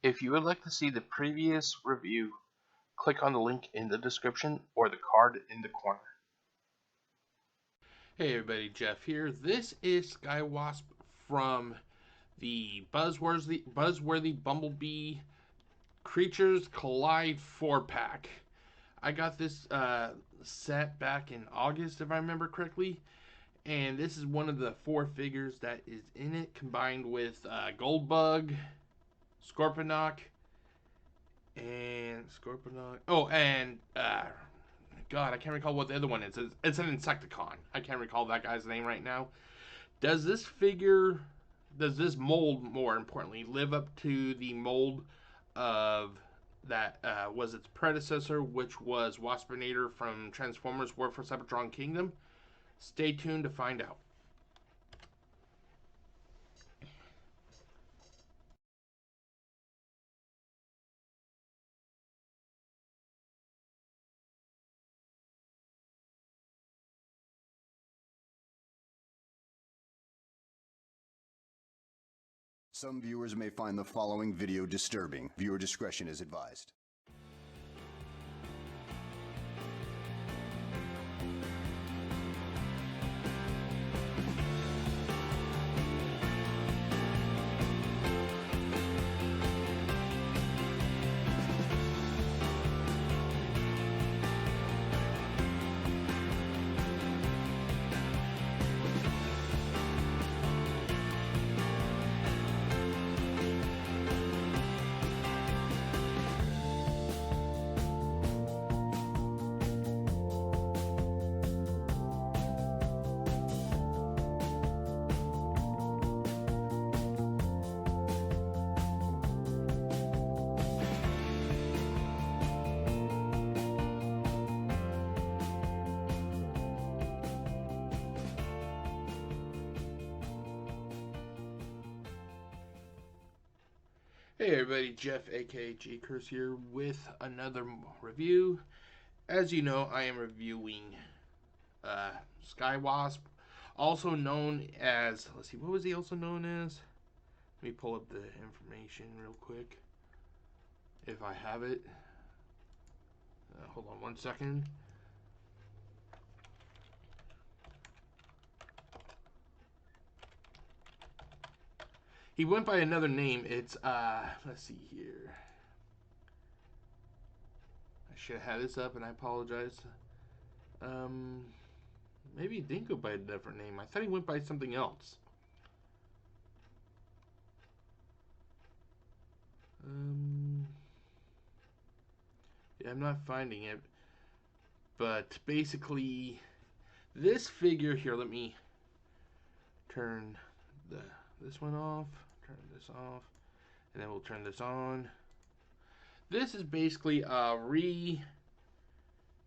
If you would like to see the previous review, click on the link in the description or the card in the corner. Hey everybody, Jeff here. This is Skywasp from the Buzzworthy Bumblebee Creatures Collide 4-pack. I got this set back in August, if I remember correctly, and this is one of the 4 figures that is in it, combined with Goldbug, Scorponok, and God, I can't recall what the other one is. It's an Insecticon. I can't recall that guy's name right now. Does this mold, more importantly, live up to the mold of that was its predecessor, which was Waspinator from Transformers War for Cybertron Kingdom? Stay tuned to find out. Some viewers may find the following video disturbing. Viewer discretion is advised. Hey everybody, Jeff aka GCurse here with another review. As you know, I am reviewing Skywasp, also known as, let's see, what was he also known as? Let me pull up the information real quick, if I have it. Hold on one second. He went by another name. It's, let's see here. I should have had this up, and I apologize. Maybe he didn't go by a different name. I thought he went by something else. Yeah, I'm not finding it. But basically, this figure here, let me turn this one off, turn this off, and then we'll turn this on. This is basically a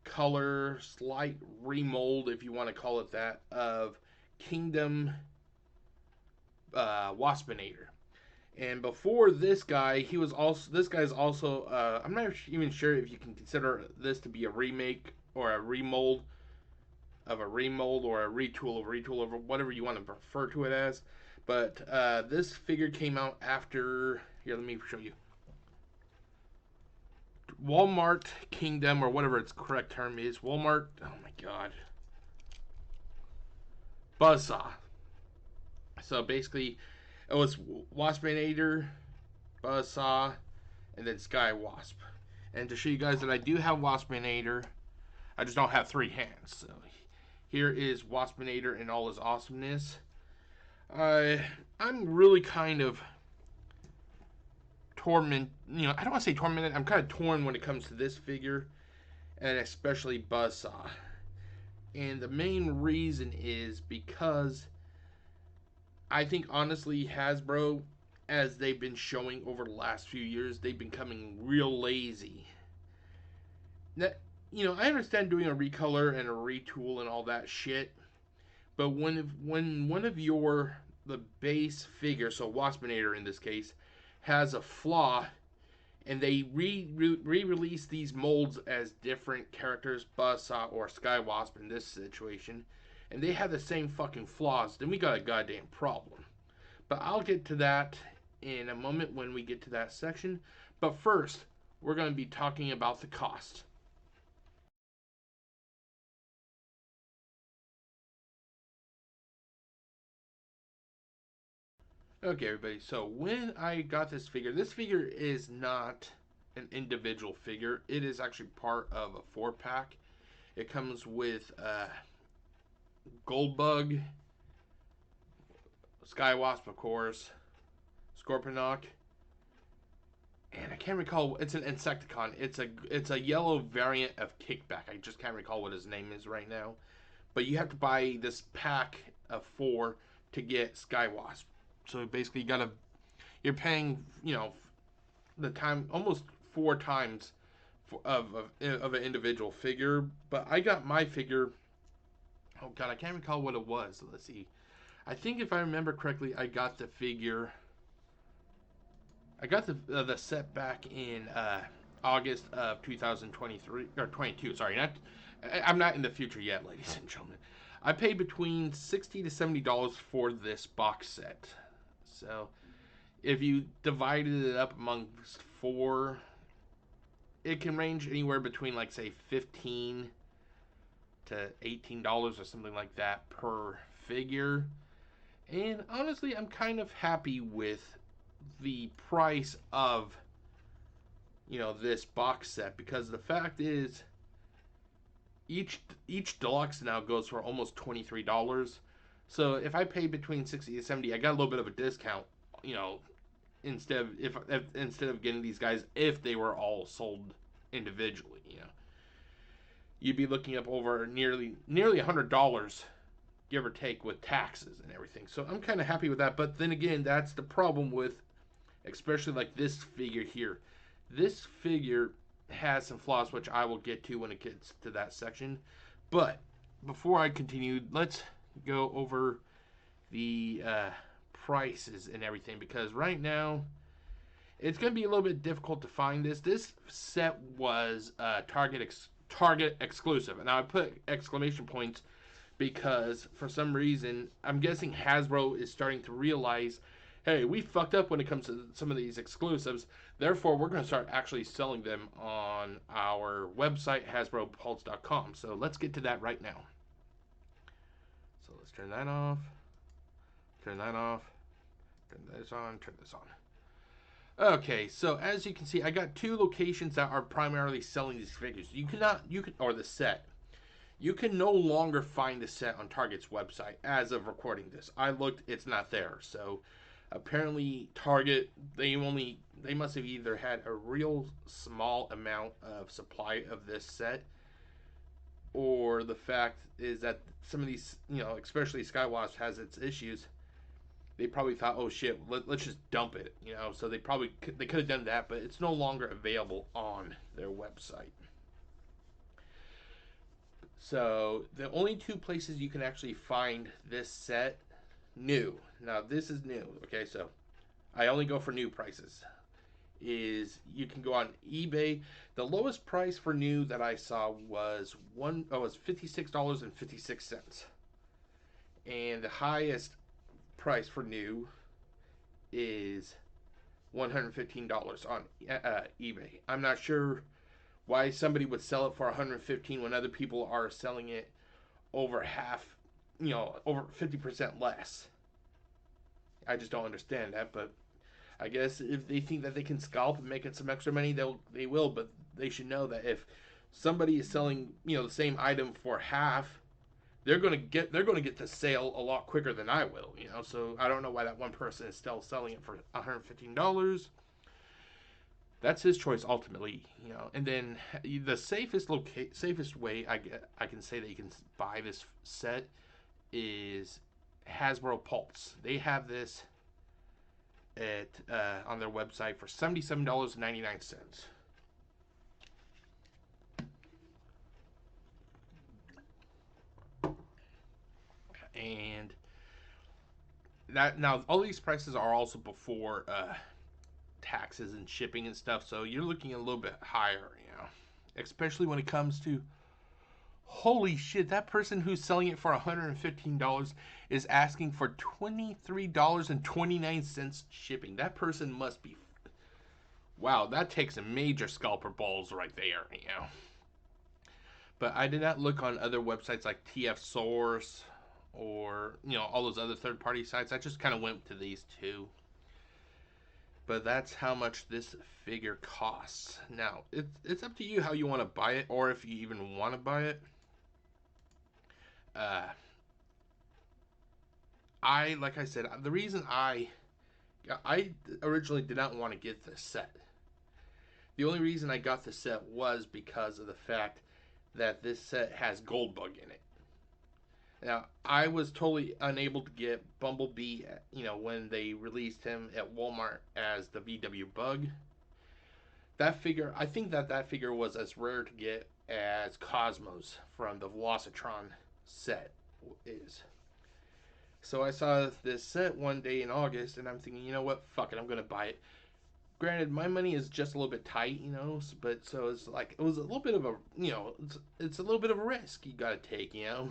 recolor, slight remold, if you want to call it that, of Kingdom Waspinator. And before this guy, this guy's also, I'm not even sure if you can consider this to be a remake or a remold of a remold or a retool or whatever you want to refer to it as. But this figure came out after, here, let me show you. Walmart Kingdom, or whatever its correct term is. Walmart, oh my god. Buzzsaw. So basically, it was Waspinator, Buzzsaw, and then Skywasp. And to show you guys that I do have Waspinator, I just don't have 3 hands. So here is Waspinator in all his awesomeness. I'm really kind of I don't want to say tormented. I'm kind of torn when it comes to this figure, and especially Buzzsaw. And the main reason is because I think, honestly, Hasbro, as they've been showing over the last few years, they've been becoming real lazy. That, I understand doing a recolor and a retool and all that shit, but when one of the base figure, so Waspinator in this case, has a flaw, and they re-release these molds as different characters, Buzzsaw or Skywasp in this situation, and they have the same fucking flaws, then we got a goddamn problem. But I'll get to that in a moment when we get to that section. But first, we're going to be talking about the cost. Okay, everybody, so when I got this figure is not an individual figure. It is actually part of a 4-pack. It comes with Goldbug, Skywasp, of course, Scorponok, and I can't recall. It's an Insecticon. It's a yellow variant of Kickback. I just can't recall what his name is right now. But you have to buy this pack of 4 to get Skywasp. So basically, you're paying the time almost 4 times of an individual figure. But I got my figure. Oh god, I can't recall what it was. Let's see. I think if I remember correctly, I got the figure. I got the set back in August of 2023 or 22. Sorry, I'm not in the future yet, ladies and gentlemen. I paid between $60 to $70 for this box set. So if you divided it up amongst 4, it can range anywhere between, like, say, $15 to $18 or something like that per figure. And honestly, I'm kind of happy with the price of this box set, because the fact is each deluxe now goes for almost $23. So if I pay between 60 to 70, I got a little bit of a discount, instead of getting these guys if they were all sold individually. You'd be looking up over nearly $100, give or take, with taxes and everything. So I'm kind of happy with that. But then again, that's the problem with, especially like this figure here. This figure has some flaws, which I will get to when it gets to that section. But before I continue, let's go over the prices and everything, because right now it's going to be a little bit difficult to find this. This set was Target exclusive, and I put exclamation points because for some reason I'm guessing Hasbro is starting to realize, hey, we fucked up when it comes to some of these exclusives. Therefore, we're going to start actually selling them on our website, HasbroPulse.com. So let's get to that right now. So let's turn that off. Turn that off. Turn this on. Turn this on. Okay, so as you can see, I got 2 locations that are primarily selling these figures. Or the set. You can no longer find the set on Target's website as of recording this. I looked, it's not there. So apparently Target, they must have either had a real small amount of supply of this set, or the fact is that some of these, especially Skywasp has its issues. They probably thought, oh shit, let's just dump it, So they could have done that, but it's no longer available on their website. So the only 2 places you can actually find this set new. Now this is new, okay? So I only go for new prices. Is you can go on eBay. The lowest price for new that I saw was $56.56, and the highest price for new is $115 on eBay. I'm not sure why somebody would sell it for $115 when other people are selling it over half, over 50% less. I just don't understand that, but I guess if they think that they can scalp and make it some extra money, they will, but they should know that if somebody is selling, the same item for half, they're going to get the sale a lot quicker than I will, So I don't know why that one person is still selling it for $115. That's his choice ultimately, And then the safest way I can say that you can buy this set is Hasbro Pulse. They have this on their website for $77.99. And that, now all these prices are also before taxes and shipping and stuff, so you're looking a little bit higher, especially when it comes to Holy shit, that person who's selling it for $115 is asking for $23.29 shipping. That person must be... Wow, that takes a major scalper balls right there, you know. But I did not look on other websites like TF Source or, you know, all those other third-party sites. I just kind of went to these two. But that's how much this figure costs. Now, it's up to you how you want to buy it, or if you even want to buy it. Like I said, the reason I originally did not want to get this set. The only reason I got the set was because of the fact that this set has Goldbug in it. Now, I was totally unable to get Bumblebee, you know, when they released him at Walmart as the VW Bug. That figure, I think that figure was as rare to get as Cosmos from the Velocitron set is. So I saw this set one day in August, and I'm thinking, you know what, fuck it, I'm gonna buy it. Granted, my money is just a little bit tight, you know, but so it's like, it was a little bit of a, you know, it's a little bit of a risk you gotta take, you know.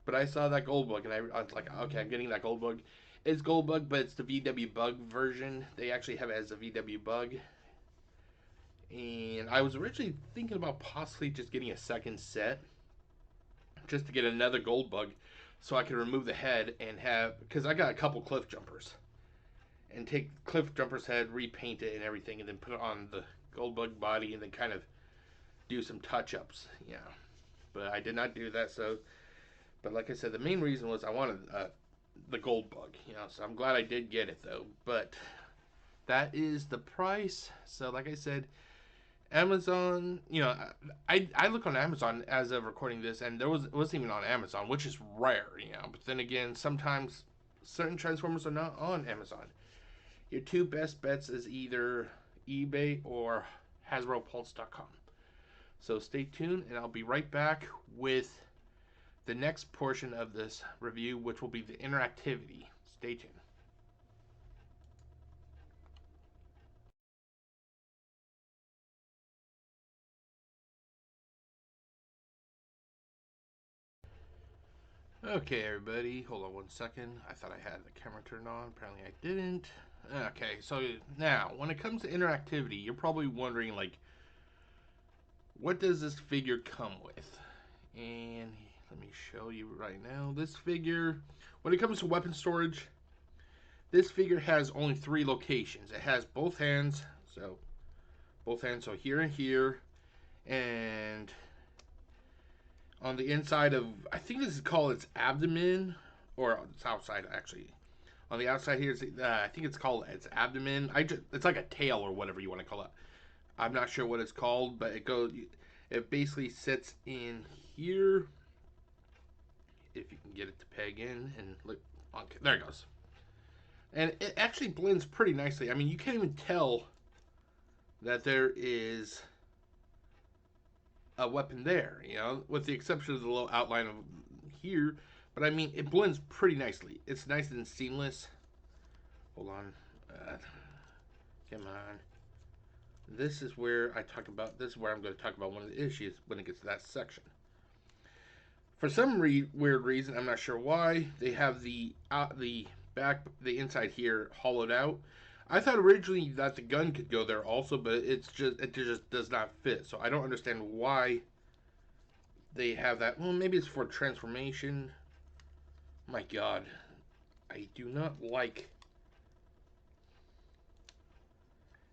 But I saw that Goldbug, and I was like, okay, I'm getting that Goldbug. It's Goldbug, but it's the VW Bug version. They actually have it as a VW Bug. And I was originally thinking about possibly just getting a second set, just to get another Goldbug, so I could remove the head and have, because I got a couple Cliff Jumpers, and take Cliff Jumper's head, repaint it and everything, and then put it on the Goldbug body, and then kind of do some touch-ups, yeah. But I did not do that, so... But like I said, the main reason was I wanted the Goldbug, you know, so I'm glad I did get it, though. But that is the price. So like I said, Amazon, you know, I look on Amazon as of recording this, and it wasn't even on Amazon, which is rare, you know. But then again, sometimes certain Transformers are not on Amazon. Your two best bets is either eBay or HasbroPulse.com. So stay tuned, and I'll be right back with the next portion of this review, which will be the interactivity. Stay tuned. Okay, everybody, hold on one second. I thought I had the camera turned on. Apparently I didn't. Okay, so now, when it comes to interactivity, you're probably wondering, like, what does this figure come with? And let me show you right now. This figure, when it comes to weapon storage, this figure has only 3 locations. It has both hands, so here and here, and on the inside of, I think this is called its abdomen, or its outside actually. On the outside here, I think it's called its abdomen. It's like a tail or whatever you want to call it. I'm not sure what it's called, but it basically sits in here. If you can get it to peg in, and look, okay, there it goes. And it actually blends pretty nicely. I mean, you can't even tell that there is a weapon there, you know, with the exception of the little outline of here. But I mean, it blends pretty nicely. It's nice and seamless. Hold on. Come on. This is where I talk about, this is where I'm going to talk about one of the issues when it gets to that section. For some weird reason, I'm not sure why, they have the inside here hollowed out. I thought originally that the gun could go there also, but it just does not fit. So I don't understand why they have that. Well, maybe it's for transformation. My God, I do not like.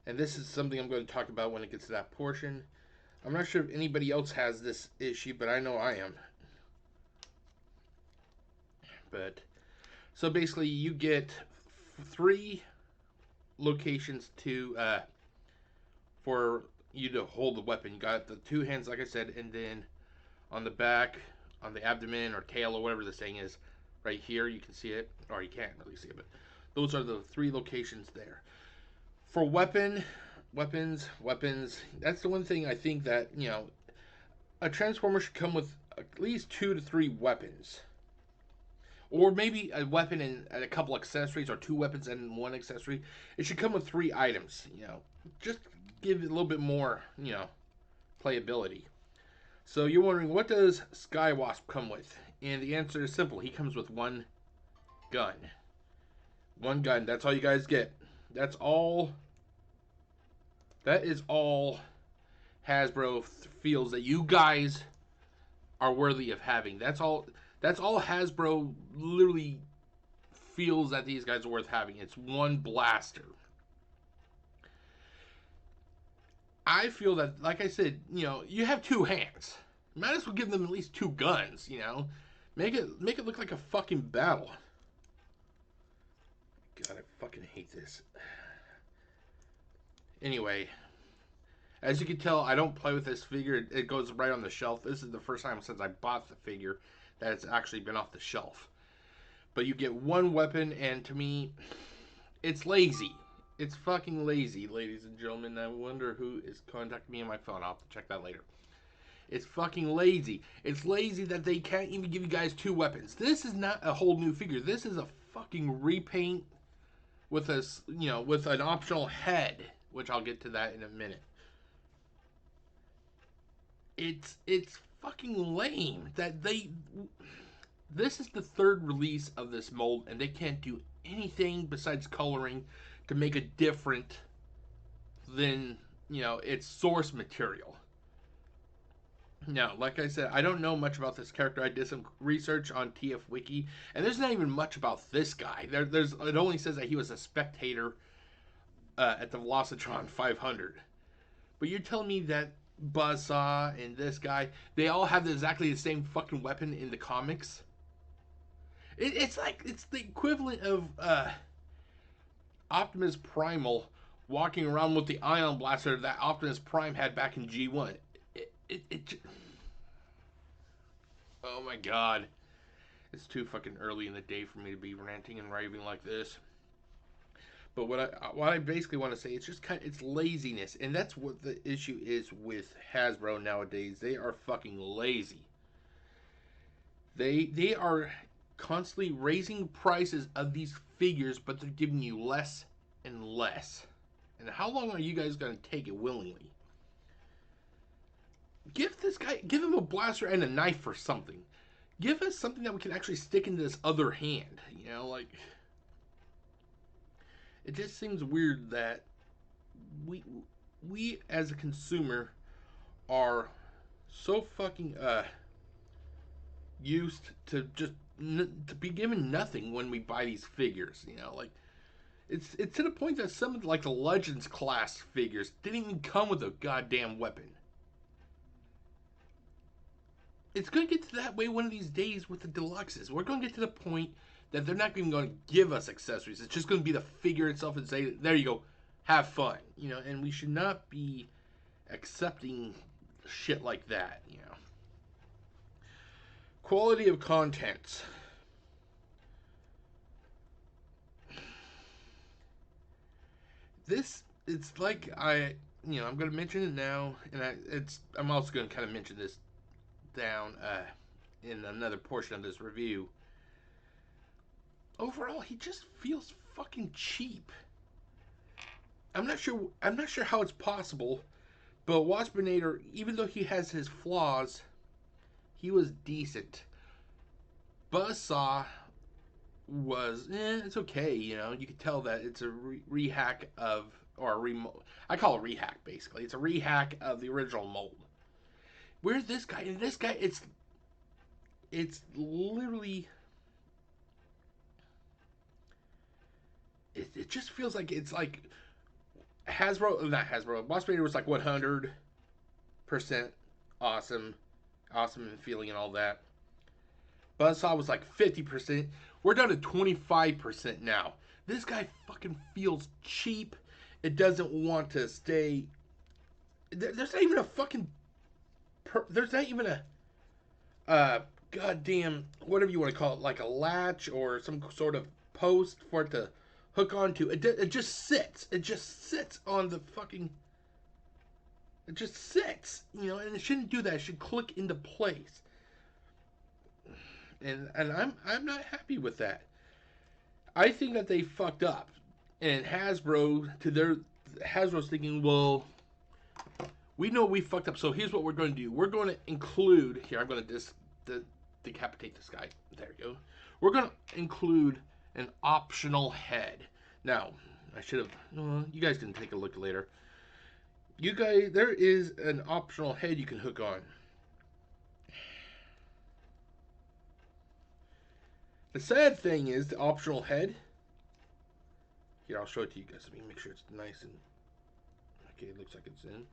And this is something I'm going to talk about when it gets to that portion. I'm not sure if anybody else has this issue, but I know I am. But so basically, you get 3 locations for you to hold the weapon. You got the 2 hands, like I said, and then on the back, on the abdomen or tail or whatever the saying is, right here you can see it, or you can't really see it, but those are the 3 locations there. For weapons, that's the one thing I think that, you know, a Transformer should come with at least 2 to 3 weapons. Or maybe a weapon and a couple accessories, or 2 weapons and 1 accessory. It should come with 3 items, you know. Just give it a little bit more, you know, playability. So you're wondering, what does Skywasp come with? And the answer is simple. He comes with one gun. One gun. That's all you guys get. That's all. That is all Hasbro feels that you guys are worthy of having. That's all. That's all Hasbro literally feels that these guys are worth having. It's one blaster. I feel that, like I said, you have two hands. Might as well give them at least two guns. Make it look like a fucking battle. God, I fucking hate this. Anyway, as you can tell, I don't play with this figure. It goes right on the shelf. This is the first time since I bought the figure that it's actually been off the shelf. But you get one weapon, and to me, it's lazy. It's fucking lazy, ladies and gentlemen. I wonder who is contacting me on my phone. I'll have to check that later. It's fucking lazy. It's lazy that they can't even give you guys two weapons. This is not a whole new figure. This is a fucking repaint with a, with an optional head, which I'll get to that in a minute. It's fucking lame that this is the third release of this mold, and they can't do anything besides coloring to make it different than, its source material. Now, like I said, I don't know much about this character. I did some research on TF Wiki, and there's not even much about this guy. It only says that he was a spectator at the Velocitron 500. But you're telling me that Buzzsaw and this guy, they all have exactly the same fucking weapon in the comics? It's the equivalent of Optimus Primal walking around with the ion blaster that Optimus Prime had back in G1. Oh my god. It's too fucking early in the day for me to be ranting and raving like this. But what I basically want to say, it's laziness, and that's what the issue is with Hasbro nowadays. They are fucking lazy. They are constantly raising prices of these figures, but they're giving you less and less. And how long are you guys going to take it willingly? Give him a blaster and a knife or something. Give us something that we can actually stick into this other hand. It just seems weird that we as a consumer are so fucking used to just to be given nothing when we buy these figures. It's to the point that some of the Legends class figures didn't even come with a goddamn weapon. It's going to get to that way one of these days with the Deluxes. We're going to get to the point that they're not even going to give us accessories. It's just going to be the figure itself and say, there you go, have fun. And we should not be accepting shit like that. Quality of contents. It's like I'm going to mention it now, and I'm also going to kind of mention this down in another portion of this review. Overall, he just feels fucking cheap. I'm not sure how it's possible, but Waspinator, even though he has his flaws, he was decent. Buzzsaw was, it's okay, you can tell that it's a rehack of, I call it rehack basically. It's a rehack of the original mold. Where's this guy? And this guy, it's literally, it just feels like it's like not Hasbro, Waspinator was like 100% awesome and feeling and all that. Buzzsaw was like 50%. We're down to 25% now. This guy fucking feels cheap. It doesn't want to stay. There's not even a fucking. There's not even a goddamn, whatever you want to call it, like a latch or some sort of post for it to hook onto. It just sits. It just sits on the fucking. It just sits, and it shouldn't do that. It should click into place. And I'm not happy with that. I think that they fucked up, and Hasbro's thinking, well, we know we fucked up. So here's what we're going to do. We're going to include here. I'm going to decapitate this guy. There we go. We're going to include an optional head. Now, I should have. You guys can take a look later. You guys, there is an optional head you can hook on. The sad thing is the optional head. Here, I'll show it to you guys. Let me make sure it's nice and. Okay, it looks like it's in.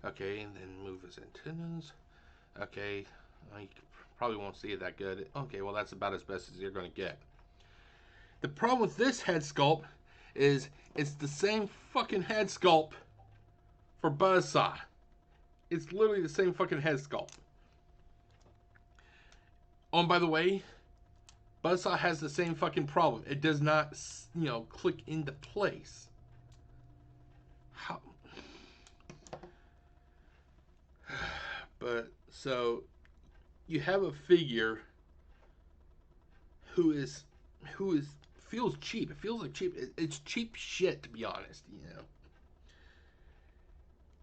Okay, and then move his antennas. Okay, you probably won't see it that good. Okay, well that's about as best as you're going to get. The problem with this head sculpt is it's the same fucking head sculpt for Buzzsaw. It's literally the same fucking head sculpt. Oh, and by the way, Buzzsaw has the same fucking problem. It does not, click into place. How? But, so, you have a figure who feels cheap. It feels like cheap. It's cheap shit, to be honest,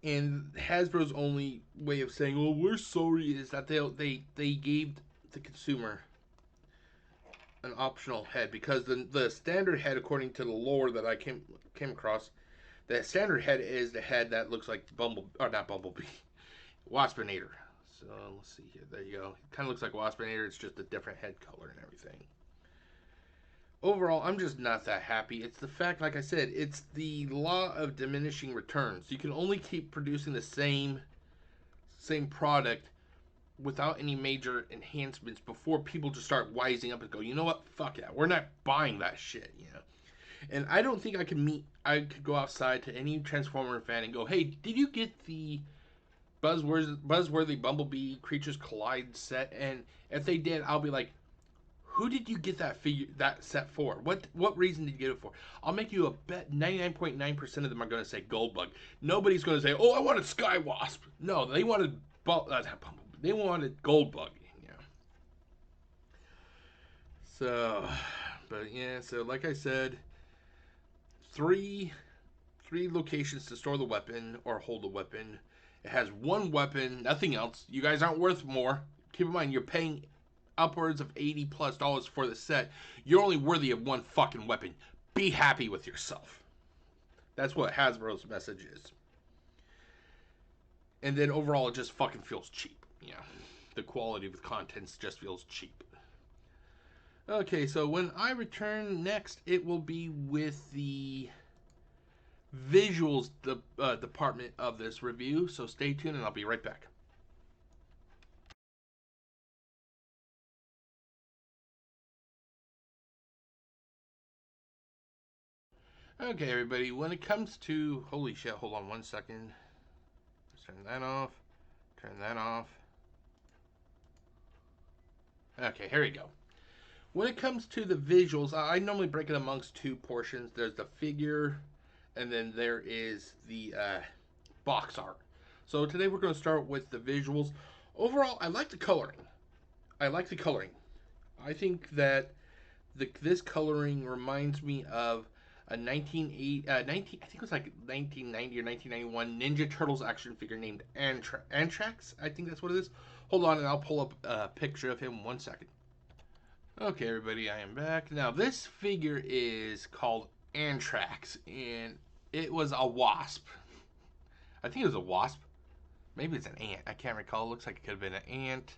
And Hasbro's only way of saying, "Oh, we're sorry," is that they gave the consumer an optional head, because the standard head, according to the lore that I came across, the standard head is the head that looks like Waspinator. So let's see here. There you go. It kind of looks like Waspinator. It's just a different head color and everything. Overall, I'm just not that happy. It's the fact, like I said, it's the law of diminishing returns. You can only keep producing the same product without any major enhancements before people just start wising up and go, you know what, fuck yeah, we're not buying that shit, And I don't think I could go outside to any Transformer fan and go, hey, did you get the Buzzworthy Bumblebee Creatures Collide set? And if they did, I'll be like, who did you get that set for? What reason did you get it for? I'll make you a bet 99.9% of them are going to say Goldbug. Nobody's going to say, oh, I wanted Skywasp. No, they wanted they wanted Goldbug. So, but yeah, so like I said, three locations to store the weapon or hold the weapon. It has one weapon, nothing else. You guys aren't worth more. Keep in mind, you're paying upwards of $80+ for the set. You're only worthy of one fucking weapon. Be happy with yourself. That's what Hasbro's message is. And then overall, it just fucking feels cheap. The quality of the contents just feels cheap. Okay, so when I return next, it will be with the visuals department of this review. So stay tuned and I'll be right back. Okay, everybody, when it comes to... Holy shit, hold on one second. Let's turn that off. Turn that off. Okay, here we go. When it comes to the visuals, I normally break it amongst two portions. There's the figure, and then there is the box art. So today we're going to start with the visuals. Overall, I like the coloring. I think that this coloring reminds me of a 1980, I think it was like 1990 or 1991 Ninja Turtles action figure named Antrax. I think that's what it is. Hold on, and I'll pull up a picture of him 1 second. Okay, everybody, I am back. Now, this figure is called Antrax, and it was a wasp. I think it was a wasp. Maybe it's an ant. I can't recall. It looks like it could have been an ant.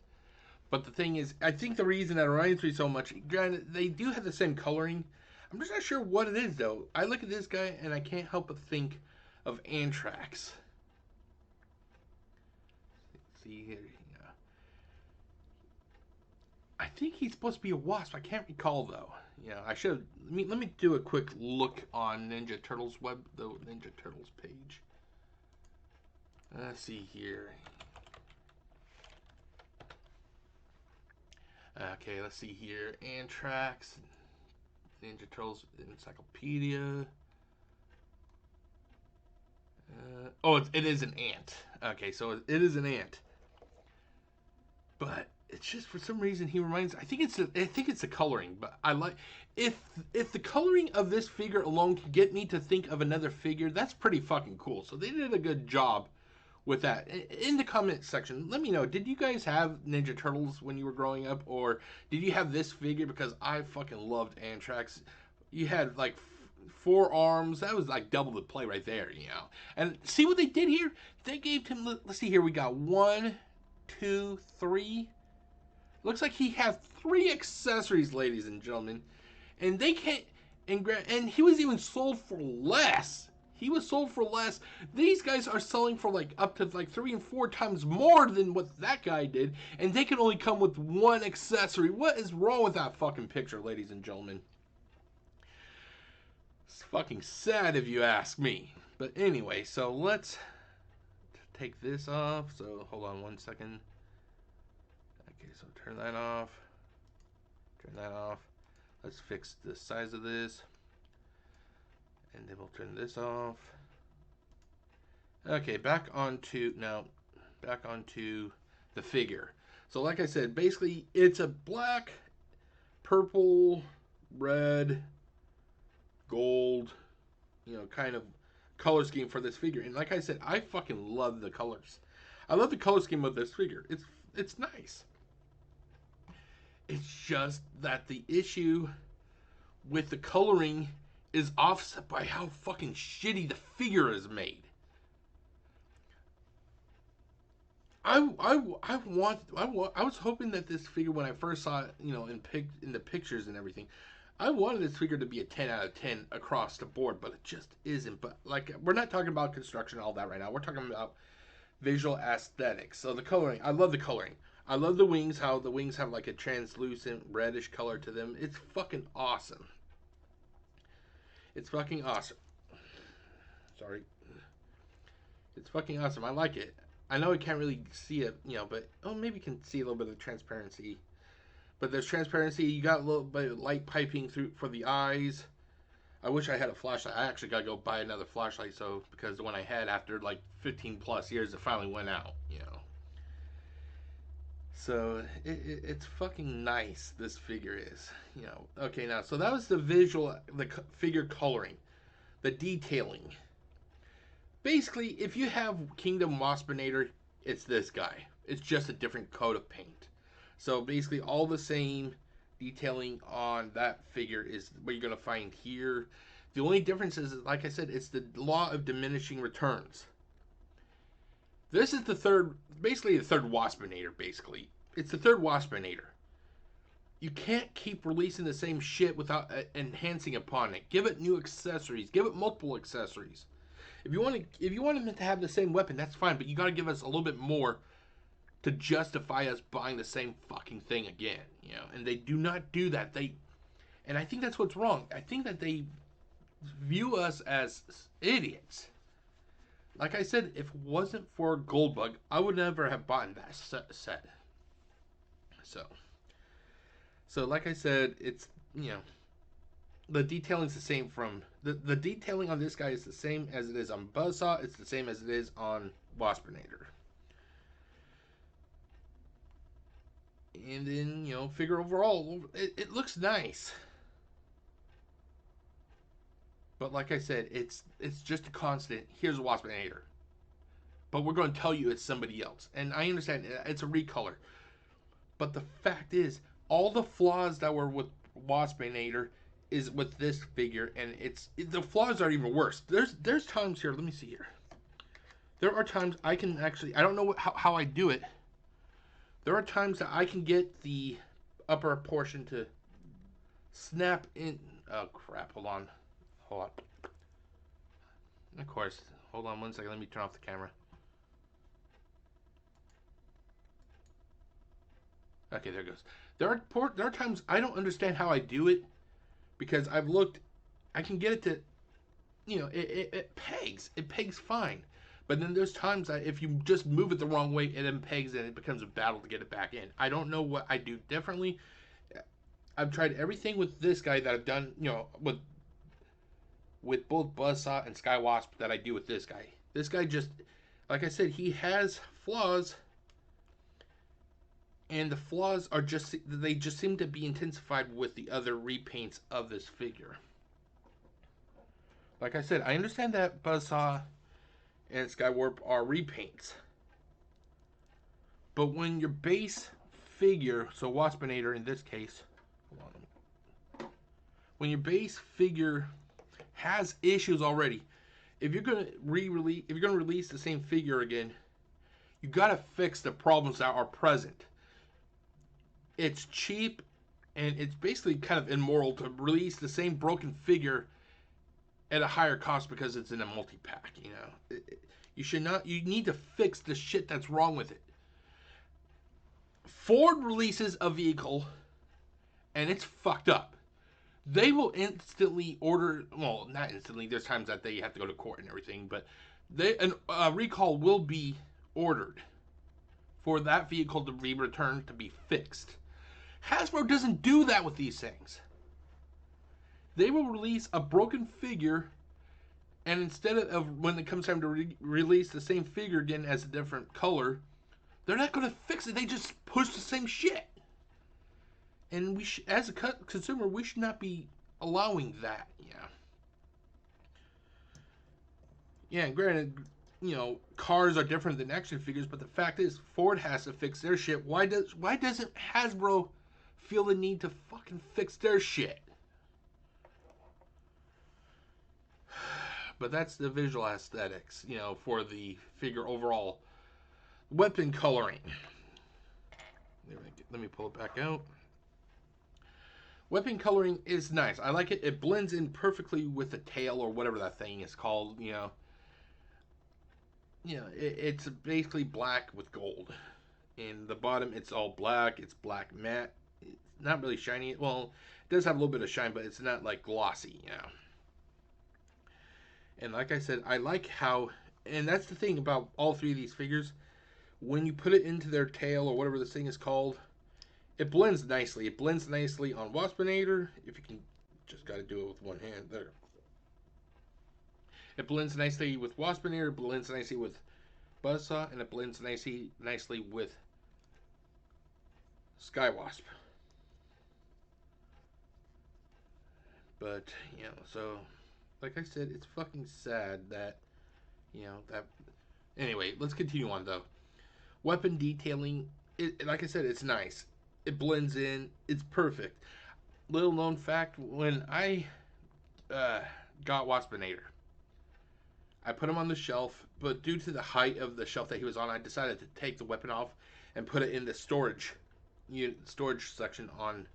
But the thing is, I think the reason that reminds me so much, granted, they do have the same coloring. I'm just not sure what it is, though. I look at this guy, and I can't help but think of Antrax. See here. I think he's supposed to be a wasp. I can't recall, though. I should. Let me do a quick look on Ninja Turtles the Ninja Turtles page. Let's see here. Okay, let's see here. Antrax, Ninja Turtles Encyclopedia. It is an ant. Okay, so it is an ant. But it's just for some reason he reminds. I think it's the coloring. But I like if the coloring of this figure alone can get me to think of another figure. That's pretty fucking cool. So they did a good job with that. In the comment section, let me know, did you guys have Ninja Turtles when you were growing up, or did you have this figure? Because I fucking loved Anthrax. You had like 4 arms. That was like double the play right there, you know. And see what they did here? They gave him, let's see here, we got 1, 2, 3. Looks like he has 3 accessories, ladies and gentlemen. And they can't, and he was even sold for less. He was sold for less. These guys are selling for like up to like 3 and 4 times more than what that guy did, and they can only come with 1 accessory. What is wrong with that fucking picture, ladies and gentlemen? It's fucking sad if you ask me. But anyway, so let's take this off. So hold on 1 second. Okay, so turn that off. Turn that off. Let's fix the size of this. And then we'll turn this off. Okay, back onto the figure. So like I said, basically it's a black, purple, red, gold, you know, kind of color scheme for this figure. And like I said, I fucking love the colors. I love the color scheme of this figure. It's nice. It's just that the issue with the coloring is offset by how fucking shitty the figure is made. I was hoping that this figure, when I first saw it, you know, in the pictures and everything, I wanted this figure to be a 10 out of 10 across the board, but it just isn't. But like, we're not talking about construction and all that right now. We're talking about visual aesthetics. So the coloring, I love the coloring. I love the wings, how the wings have like a translucent reddish color to them. It's fucking awesome. It's fucking awesome. Sorry. It's fucking awesome. I like it. I know I can't really see it, you know, but maybe you can see a little bit of transparency. But there's transparency. You got a little bit of light piping through for the eyes. I wish I had a flashlight. I actually gotta go buy another flashlight, because the one I had after like 15 plus years, it finally went out, you know. So it's fucking nice, this figure is, you know. Okay, now, so that was the visual, the figure coloring, the detailing. Basically, if you have Kingdom Waspinator, it's this guy. It's just a different coat of paint. So basically, all the same detailing on that figure is what you're going to find here. The only difference is, like I said, it's the law of diminishing returns. This is the third Waspinator, basically. It's the third Waspinator. You can't keep releasing the same shit without enhancing upon it. Give it new accessories. Give it multiple accessories. If you want him to have the same weapon, that's fine, but you got to give us a little bit more to justify us buying the same fucking thing again, you know. And they do not do that. And I think that's what's wrong. I think that they view us as idiots. Like I said, if it wasn't for Goldbug, I would never have bought that set. So like I said, it's, you know, the detailing's the same from the detailing on this guy is the same as it is on Buzzsaw. It's the same as it is on Waspinator. And then, you know, figure overall, it looks nice. But like I said, it's just a constant. Here's a Waspinator, but we're going to tell you it's somebody else. And I understand it's a recolor, but the fact is, all the flaws that were with Waspinator is with this figure, and the flaws are even worse. There's times here. Let me see here. There are times I can actually, I don't know how I do it. There are times that I can get the upper portion to snap in. Oh crap! Hold on. Of course. Hold on 1 second. Let me turn off the camera. Okay, there it goes. There are times I don't understand how I do it, because I've looked. I can get it to, you know, it pegs. It pegs fine. But then there's times that if you just move it the wrong way, it then pegs and it becomes a battle to get it back in. I don't know what I do differently. I've tried everything with this guy that I've done, you know, with both Buzzsaw and Skywasp that I do with this guy. This guy just, like I said, he has flaws. And the flaws are they just seem to be intensified with the other repaints of this figure. Like I said, I understand that Buzzsaw and Skywarp are repaints. But when your base figure, so Waspinator in this case, hold on, when your base figure has issues already, if you're gonna release the same figure again, you gotta fix the problems that are present. It's cheap, and it's basically kind of immoral to release the same broken figure at a higher cost because it's in a multi-pack. You know, you should not. You need to fix the shit that's wrong with it. Ford releases a vehicle, and it's fucked up. They will instantly order. Well, not instantly. There's times that they have to go to court and everything, but a recall will be ordered for that vehicle to be returned to be fixed. Hasbro doesn't do that with these things. They will release a broken figure, and instead of when it comes time to release the same figure again as a different color, they're not going to fix it. They just push the same shit. And we as a consumer, we should not be allowing that. Yeah, and granted, you know, cars are different than action figures, but the fact is, Ford has to fix their shit. Why doesn't Hasbro feel the need to fucking fix their shit? But that's the visual aesthetics, you know, for the figure overall. Weapon coloring. Let me pull it back out. Weapon coloring is nice. I like it. It blends in perfectly with the tail or whatever that thing is called, you know. It's basically black with gold. In the bottom, it's all black. It's black matte. It's not really shiny. Well, it does have a little bit of shine, but it's not like glossy, you know. And like I said, I like how, and that's the thing about all three of these figures, when you put it into their tail or whatever this thing is called, it blends nicely. It blends nicely on Waspinator. If you can, just got to do it with one hand there. It blends nicely with Waspinator. It blends nicely with Buzzsaw, and it blends nicely with Skywasp. But you know, so like I said, it's fucking sad that that. Anyway, let's continue on though. Weapon detailing, like I said, it's nice. It blends in. It's perfect. Little known fact: when I got Waspinator, I put him on the shelf, but due to the height of the shelf that he was on, I decided to take the weapon off and put it in the storage section on.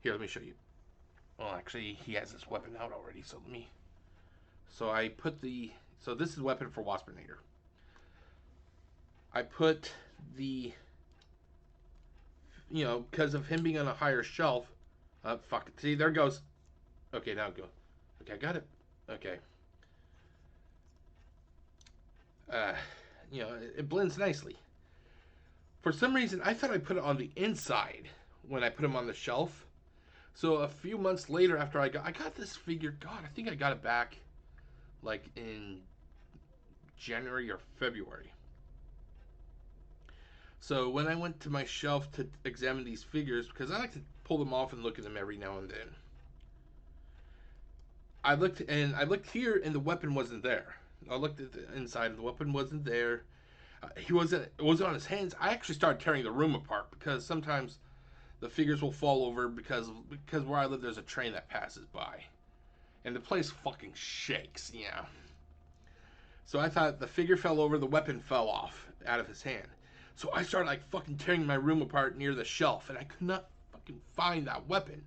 Here, let me show you. Well, actually, he has this weapon out already, so let me. So I put So this is a weapon for Waspinator. I put the. Because of him being on a higher shelf. Fuck it. See, there it goes. Okay, now go. Okay, I got it. Okay. It blends nicely. For some reason, I thought I put it on the inside when I put him on the shelf. So a few months later, after I got this figure, God, I think I got it back like in January or February. So when I went to my shelf to examine these figures, because I like to pull them off and look at them every now and then, I looked here and the weapon wasn't there. I looked at the inside and the weapon wasn't there. It wasn't on his hands. I actually started tearing the room apart because sometimes the figures will fall over because where I live there's a train that passes by. And the place fucking shakes, yeah. So I thought the figure fell over, the weapon fell off out of his hand. So I started like fucking tearing my room apart near the shelf, and I could not fucking find that weapon.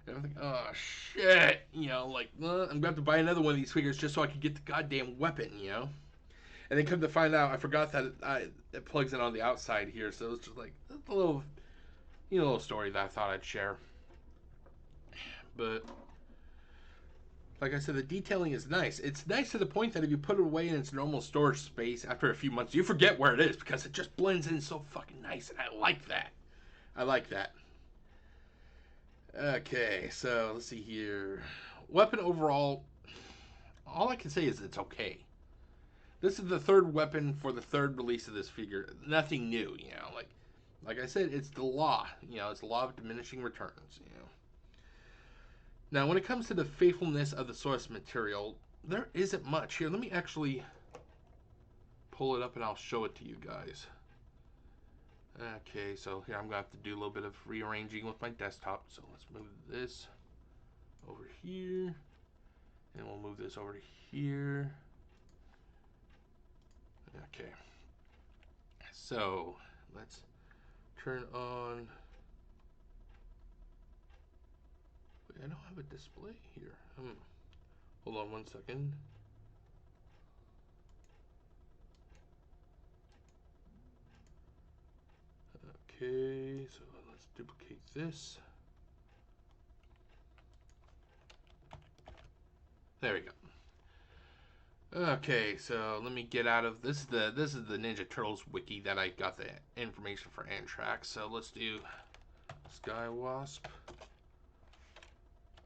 And I'm like, oh shit, I'm gonna have to buy another one of these figures just so I could get the goddamn weapon, And then come to find out, I forgot that it plugs in on the outside here, so it's just like a little, little story that I thought I'd share. But like I said, the detailing is nice. It's nice to the point that if you put it away in its normal storage space after a few months, you forget where it is because it just blends in so fucking nice, and I like that. Okay, so let's see here. Weapon overall, all I can say is it's okay. This is the third weapon for the third release of this figure. Nothing new, Like I said, it's the law. It's the law of diminishing returns, Now, when it comes to the faithfulness of the source material, there isn't much. Here, let me actually pull it up and I'll show it to you guys. Okay, so here I'm going to have to do a little bit of rearranging with my desktop. So let's move this over here. And we'll move this over here. Okay. So let's turn on. Wait, I don't have a display here. Hold on one second. Okay, so let's duplicate this. There we go. Okay, so let me get out of this. This is the Ninja Turtles wiki that I got the information for Antrax. So let's do Skywasp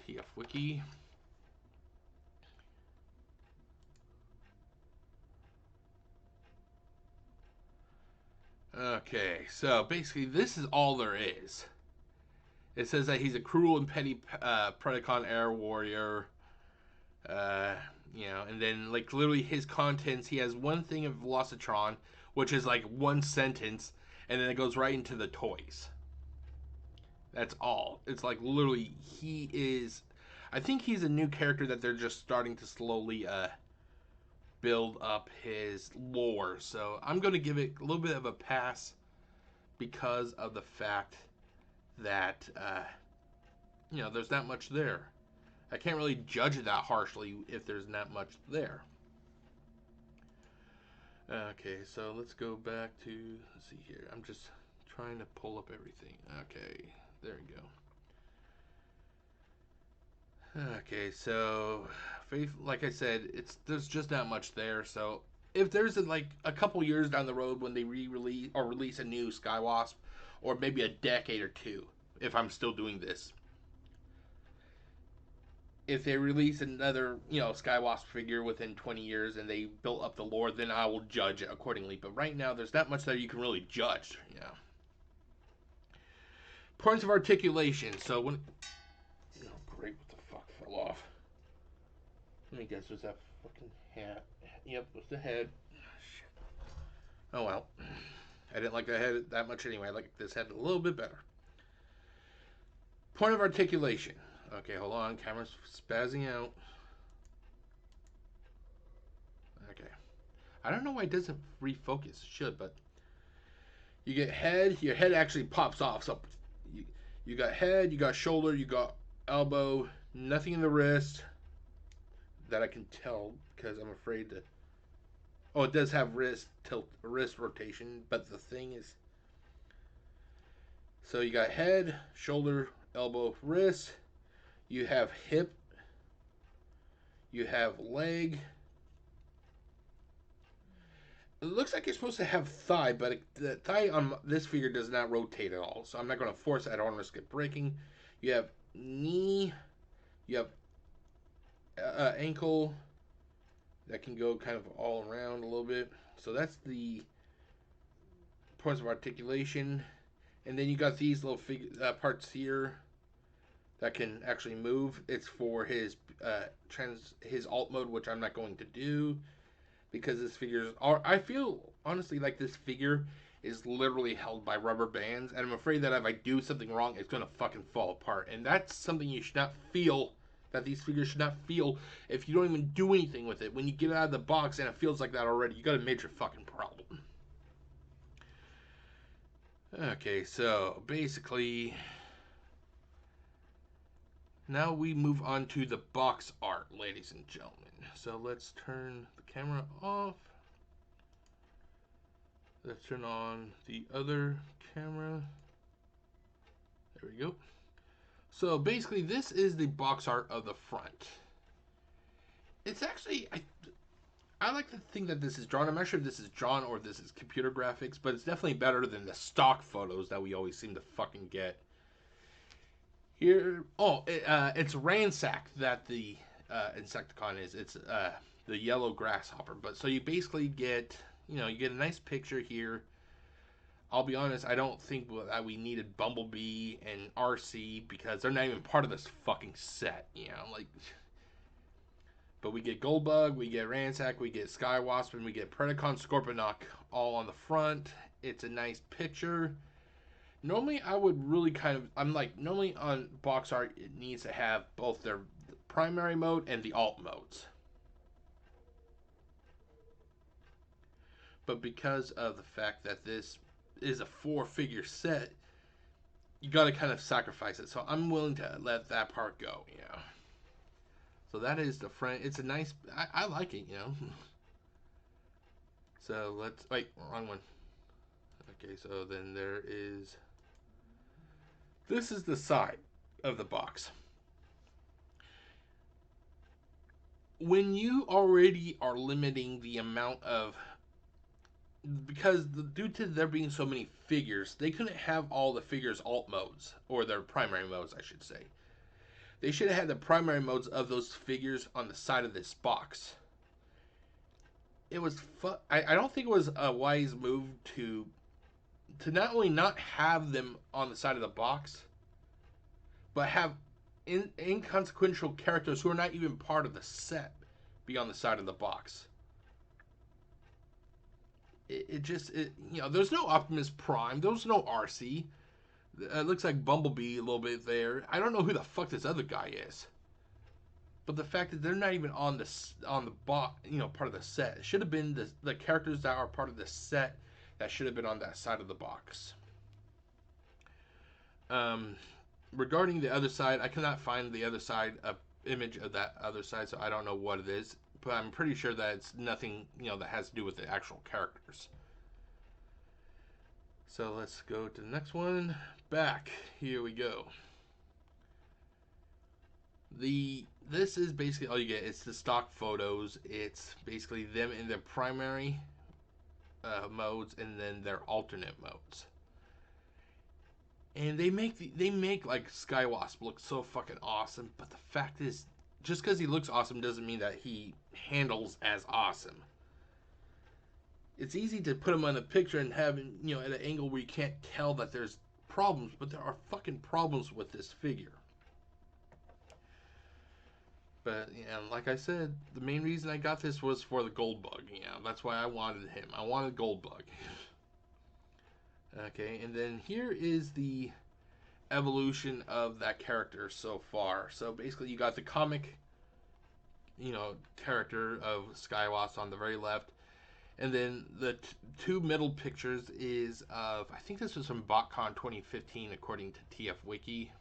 TF wiki. Okay, so basically this is all there is. It says that he's a cruel and petty Predacon air warrior. You know, and then like literally his contents, he has one thing of Velocitron, which is like one sentence, and then it goes right into the toys. That's all. It's like literally he is. I think he's a new character that they're just starting to slowly build up his lore. So I'm gonna give it a little bit of a pass because of the fact that you know, there's not much there. I can't really judge it that harshly if there's not much there. Okay, so let's go back to, let's see here. I'm just trying to pull up everything. Okay, there we go. Okay, so like I said, there's just not much there. So if there's like a couple years down the road when they re-release or release a new Skywasp, or maybe a decade or two, if I'm still doing this, if they release another, you know, Skywasp figure within 20 years and they built up the lore, then I will judge it accordingly. But right now, there's not much that you can really judge, you know. Points of articulation. So when... Oh, great, what the fuck fell off? Let me guess, was that fucking hat? Yep, it was the head. Shit. Oh well. I didn't like the head that much anyway. I like this head a little bit better. Point of articulation. Okay, hold on. Camera's spazzing out. Okay. I don't know why it doesn't refocus. It should, but... You get head. Your head actually pops off. So you got head, you got shoulder, you got elbow. Nothing in the wrist that I can tell because I'm afraid to... Oh, it does have wrist tilt, wrist rotation, but the thing is... So you got head, shoulder, elbow, wrist. You have hip. You have leg. It looks like you're supposed to have thigh, but the thigh on this figure does not rotate at all. So I'm not going to force it. I don't want to risk it breaking. You have knee. You have ankle. That can go kind of all around a little bit. So that's the points of articulation. And then you got these little parts here that can actually move. It's for his his alt mode, which I'm not going to do because this figure is... I feel honestly like this figure is literally held by rubber bands, and I'm afraid that if I do something wrong, it's gonna fucking fall apart. And that's something you should not feel. That these figures should not feel if you don't even do anything with it. When you get it out of the box and it feels like that already, you got a major fucking problem. Okay, so basically, now we move on to the box art, ladies and gentlemen. So let's turn the camera off. Let's turn on the other camera. There we go. So basically, this is the box art of the front. It's actually, I like to think that this is drawn. I'm not sure if this is drawn or if this is computer graphics, but it's definitely better than the stock photos that we always seem to fucking get. Here, it's Ransack that the Insecticon is. It's the yellow grasshopper. But so you basically get, you know, you get a nice picture here. I'll be honest, I don't think that we needed Bumblebee and RC because they're not even part of this fucking set, you know, like... But we get Goldbug, we get Ransack, we get Skywasp, and we get Predacon Scorponok all on the front. It's a nice picture. Normally, I would really normally on box art, it needs to have both their primary mode and the alt modes. But because of the fact that this is a 4-figure set, you got to kind of sacrifice it. So I'm willing to let that part go, you know. So that is the front. It's a nice, I like it, you know. So let's, wait, wrong one. Okay, so then there is, this is the side of the box. When you already are limiting the amount of, because due to there being so many figures, they couldn't have all the figures alt modes, or their primary modes, I should say. They should have had the primary modes of those figures on the side of this box. It was I don't think it was a wise move to not only not have them on the side of the box, but have inconsequential characters who are not even part of the set be on the side of the box. It just, you know, there's no Optimus Prime, there's no RC. It looks like Bumblebee a little bit there. I don't know who the fuck this other guy is. But the fact that they're not even on the you know, part of the set. It should have been the characters that are part of the set that should have been on that side of the box. Regarding the other side, I cannot find the other side, image of that other side, so I don't know what it is. But I'm pretty sure that it's nothing, you know, that has to do with the actual characters. So let's go to the next one. Back. Here we go. This is basically all you get. It's the stock photos. It's basically them in their primary modes and then their alternate modes. And they make like Skywasp look so fucking awesome. But the fact is, just because he looks awesome doesn't mean that he handles as awesome. It's easy to put him on a picture and have him, you know, at an angle where you can't tell that there's problems, but there are fucking problems with this figure. But, you know, like I said, the main reason I got this was for the Goldbug. You know, that's why I wanted him. I wanted Goldbug. Okay, and then here is the evolution of that character so far. So basically, you got the comic, you know, character of Skywasp on the very left. And then the two middle pictures is of, I think this was from BotCon 2015 according to TF Wiki.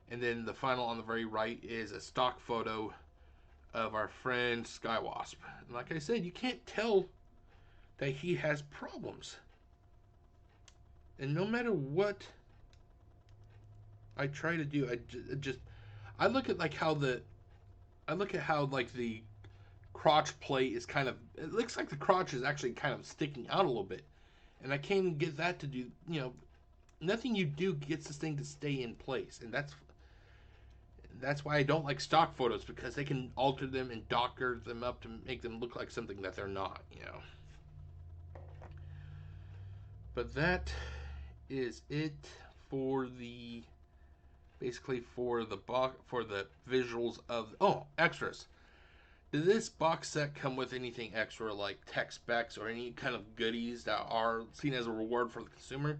And then the final on the very right is a stock photo of our friend Skywasp. And like I said, you can't tell that he has problems. And no matter what I try to do, I look at like how the crotch plate is kind of, it looks like the crotch is actually kind of sticking out a little bit. And I can't even get that to do, you know, nothing you do gets this thing to stay in place. And that's why I don't like stock photos, because they can alter them and docker them up to make them look like something that they're not, you know. But that is it for the, basically for the visuals of, oh, extras. Did this box set come with anything extra like tech specs or any kind of goodies that are seen as a reward for the consumer?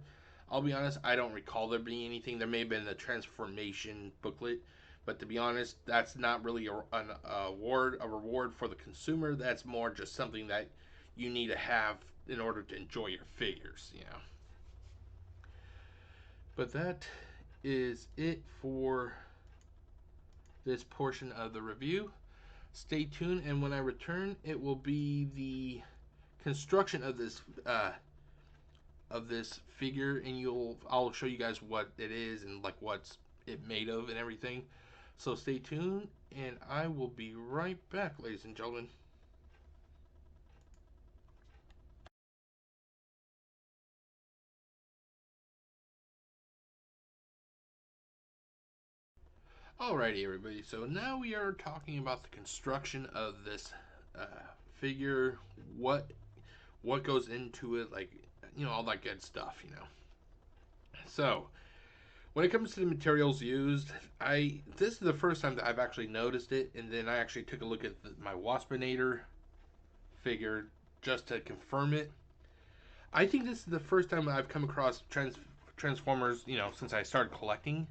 I'll be honest, I don't recall there being anything. There may have been the transformation booklet, but to be honest, that's not really a reward for the consumer. That's more just something that you need to have in order to enjoy your figures, you know. But that is it for this portion of the review. Stay tuned, and when I return, it will be the construction of this figure, and I'll show you guys what it is and like what's it made of and everything. So stay tuned, and I will be right back, ladies and gentlemen. Alrighty, everybody. So now we are talking about the construction of this figure. What goes into it, like, you know, all that good stuff, you know. So When it comes to the materials used, this is the first time that I've actually noticed it, and then I actually took a look at my Waspinator figure just to confirm it. I think this is the first time I've come across Transformers, since I started collecting.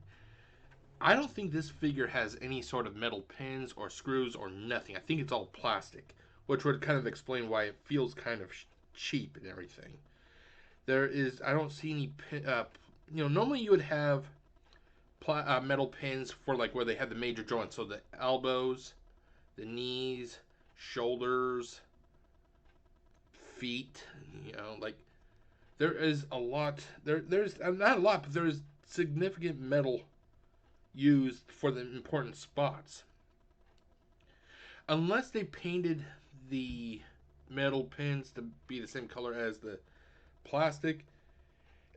I don't think this figure has any sort of metal pins or screws or nothing. I think it's all plastic, which would kind of explain why it feels kind of cheap and everything. I don't see any, normally you would have metal pins for like where they have the major joints, so the elbows, the knees, shoulders, feet. Like there is a lot. There's not a lot, but there is significant metal used for the important spots. Unless they painted the metal pins to be the same color as the plastic,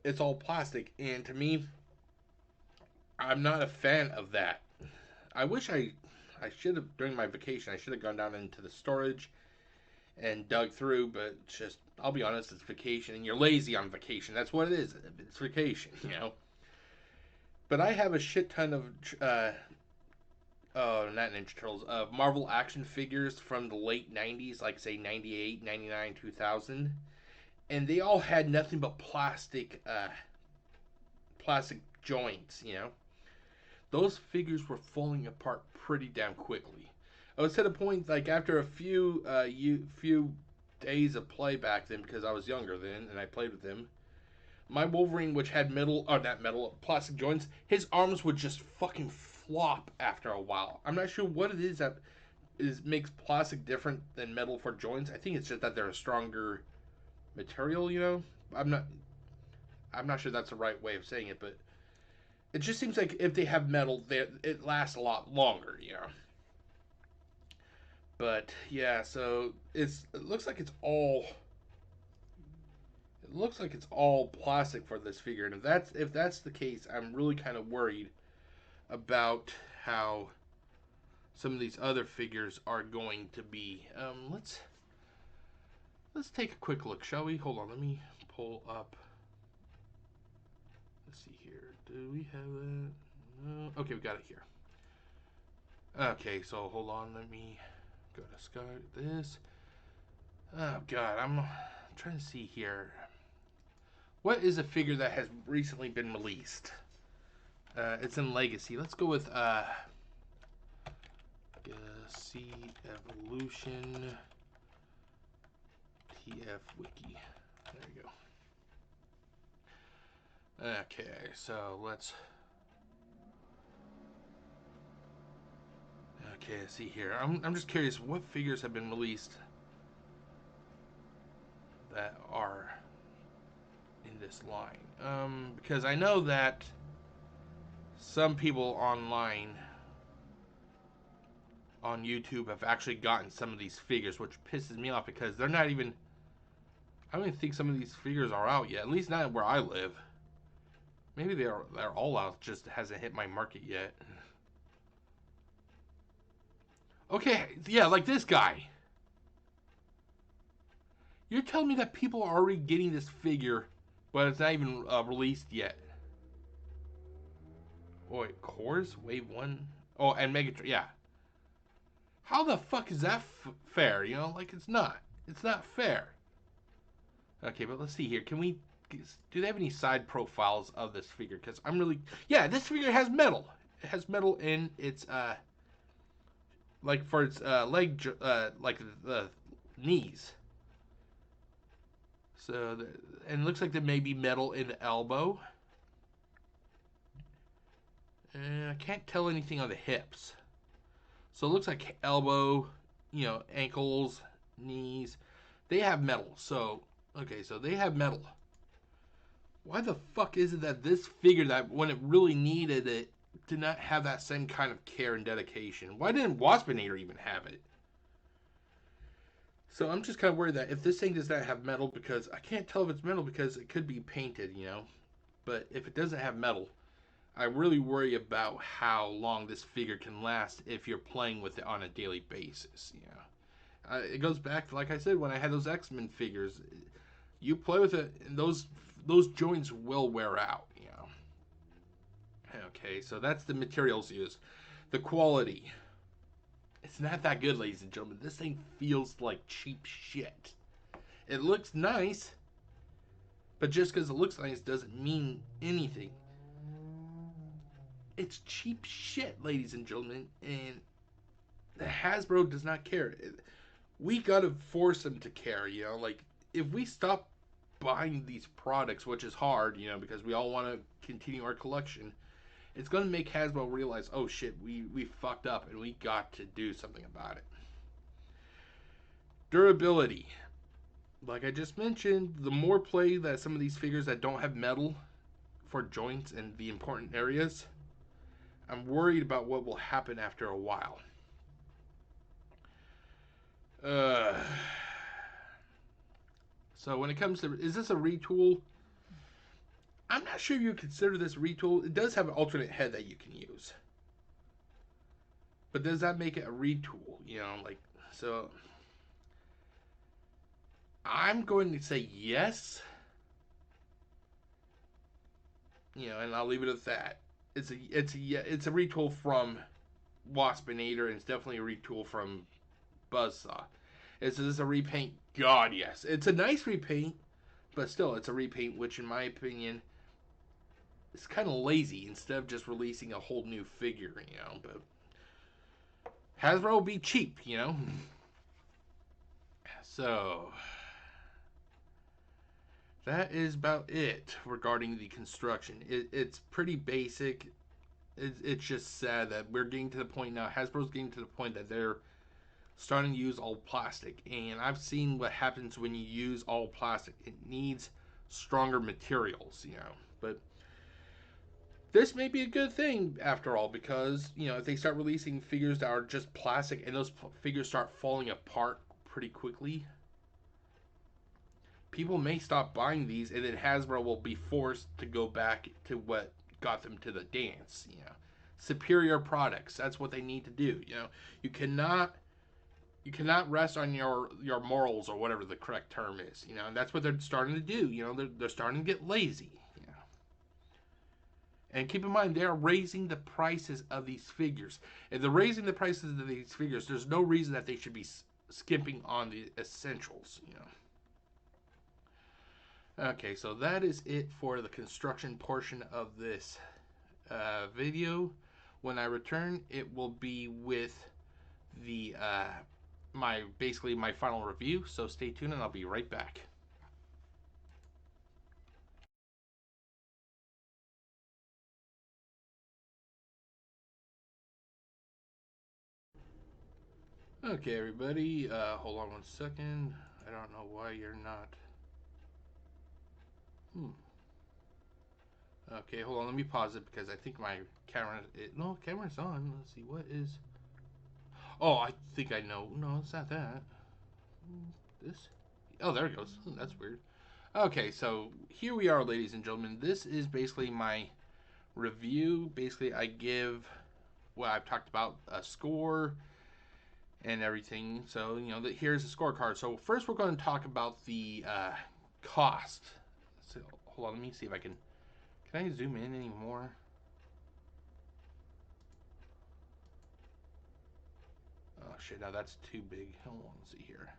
it's all plastic, and to me, I'm not a fan of that. I wish I should have, during my vacation, I should have gone down into the storage and dug through, but just, I'll be honest, it's vacation, and you're lazy on vacation. That's what it is. It's vacation, But I have a shit ton of, not Ninja Turtles, of Marvel action figures from the late 90s, like say 98, 99, 2000. And they all had nothing but plastic joints, Those figures were falling apart pretty damn quickly. I was at a point, like after a few days of play back then, because I was younger then and I played with them, my Wolverine, which had plastic joints, his arms would just fucking flop after a while. I'm not sure what it is that makes plastic different than metal for joints. I think it's just that they're a stronger material, I'm not sure that's the right way of saying it, but it just seems like if they have metal, it lasts a lot longer, But yeah, so it looks like it's all plastic for this figure, and if that's the case, I'm really kind of worried about how some of these other figures are going to be. Let's take a quick look, shall we? Hold on, let me pull up. Let's see here. Do we have it? No. Okay, we got it here. Okay, so hold on. Let me go to Sky. This. Oh God, I'm trying to see here. What is a figure that has recently been released? It's in Legacy. Let's go with Legacy Evolution TF Wiki. There you go. Okay, so let's. Okay, let's see here. I'm just curious, what figures have been released that are in this line? Because I know that some people online on YouTube have actually gotten some of these figures, which pisses me off because they're not even. I don't even think some of these figures are out yet. At least not where I live. Maybe they're all out, just hasn't hit my market yet. Okay, yeah, like this guy. You're telling me that people are already getting this figure, but it's not even released yet. Oh, wait, Cores? Wave 1? Oh, and Megatron, yeah. How the fuck is that fair, Like, it's not. It's not fair. Okay, but let's see here. Do they have any side profiles of this figure? Because I'm really... Yeah, this figure has metal. It has metal in its, like for its leg, like the knees. So, and it looks like there may be metal in the elbow. And I can't tell anything on the hips. So it looks like elbow, ankles, knees. They have metal. So, okay, so they have metal. Why the fuck is it that this figure, that when it really needed it, did not have that same kind of care and dedication? Why didn't Waspinator even have it? So I'm just kind of worried that if this thing does not have metal, because I can't tell if it's metal because it could be painted, But if it doesn't have metal, I really worry about how long this figure can last if you're playing with it on a daily basis, It goes back to, like I said, when I had those X-Men figures. You play with it, and those joints will wear out, Okay, so that's the materials used. The quality. It's not that good, ladies and gentlemen. This thing feels like cheap shit. It looks nice, but just because it looks nice doesn't mean anything. It's cheap shit, ladies and gentlemen, and Hasbro does not care. We gotta force them to care, you know? Like, if we stop buying these products, which is hard, you know, because we all want to continue our collection, it's gonna make Hasbro realize, oh shit, we fucked up and we got to do something about it. Durability. Like I just mentioned, the more play that some of these figures that don't have metal for joints and the important areas, I'm worried about what will happen after a while. So when it comes to, is this a retool? I'm not sure you consider this retool. It does have an alternate head that you can use. But does that make it a retool? You know, like, so I'm going to say yes. You know, and I'll leave it at that. It's a retool from Waspinator, and it's definitely a retool from Buzzsaw. Is this a repaint? God, yes. It's a nice repaint, but still, it's a repaint, which, in my opinion, is kind of lazy instead of just releasing a whole new figure, you know. But Hasbro will be cheap, you know. So that is about it regarding the construction. It's pretty basic. It's just sad that we're getting to the point now. Hasbro's getting to the point that they're starting to use all plastic, and I've seen what happens when you use all plastic. It needs stronger materials, you know. But this may be a good thing after all, because you know, if they start releasing figures that are just plastic and those figures start falling apart pretty quickly, people may stop buying these, and then Hasbro will be forced to go back to what got them to the dance, you know. Superior products, that's what they need to do, you know. You cannot rest on your morals, or whatever the correct term is, you know. And that's what they're starting to do, you know. They're starting to get lazy, you know. And keep in mind, they're raising the prices of these figures. If they're raising the prices of these figures, there's no reason that they should be skimping on the essentials, you know. Okay, so that is it for the construction portion of this video. When I return, it will be with the my final review. So stay tuned, and I'll be right back. Okay, everybody, hold on one second. I don't know why you're not. Okay, hold on. Let me pause it because I think my camera. No, camera's on. Let's see what is. Oh, I think I know. No, it's not that. This. Oh, there it goes. That's weird. Okay, so here we are, ladies and gentlemen. This is basically my review. Basically, I give what I've talked about, a score and everything. So, you know, here's the scorecard. So first we're going to talk about the cost. So hold on, let me see if I can I zoom in anymore? Oh shit, now that's too big. Hold on, let's see here.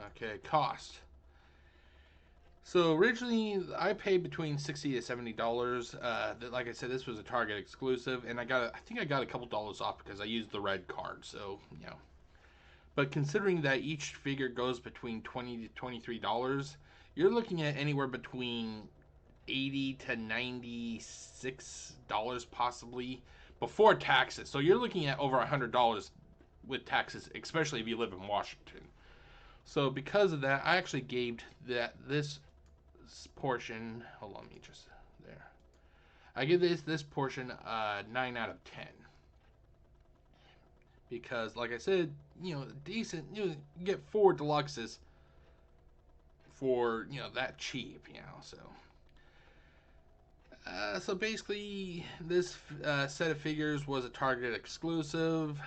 Okay, cost. So originally I paid between $60 to $70. Like I said, this was a Target exclusive, and I think I got a couple dollars off because I used the red card. So you know, but considering that each figure goes between $20 to $23, you're looking at anywhere between $80 to $96 possibly before taxes. So you're looking at over $100 with taxes, especially if you live in Washington. So because of that, I actually gave this portion. Hold on, let me just there. I give this portion 9 out of 10 because, like I said, you know, decent. You get 4 deluxes for that cheap, so. So basically, this set of figures was a Target exclusive.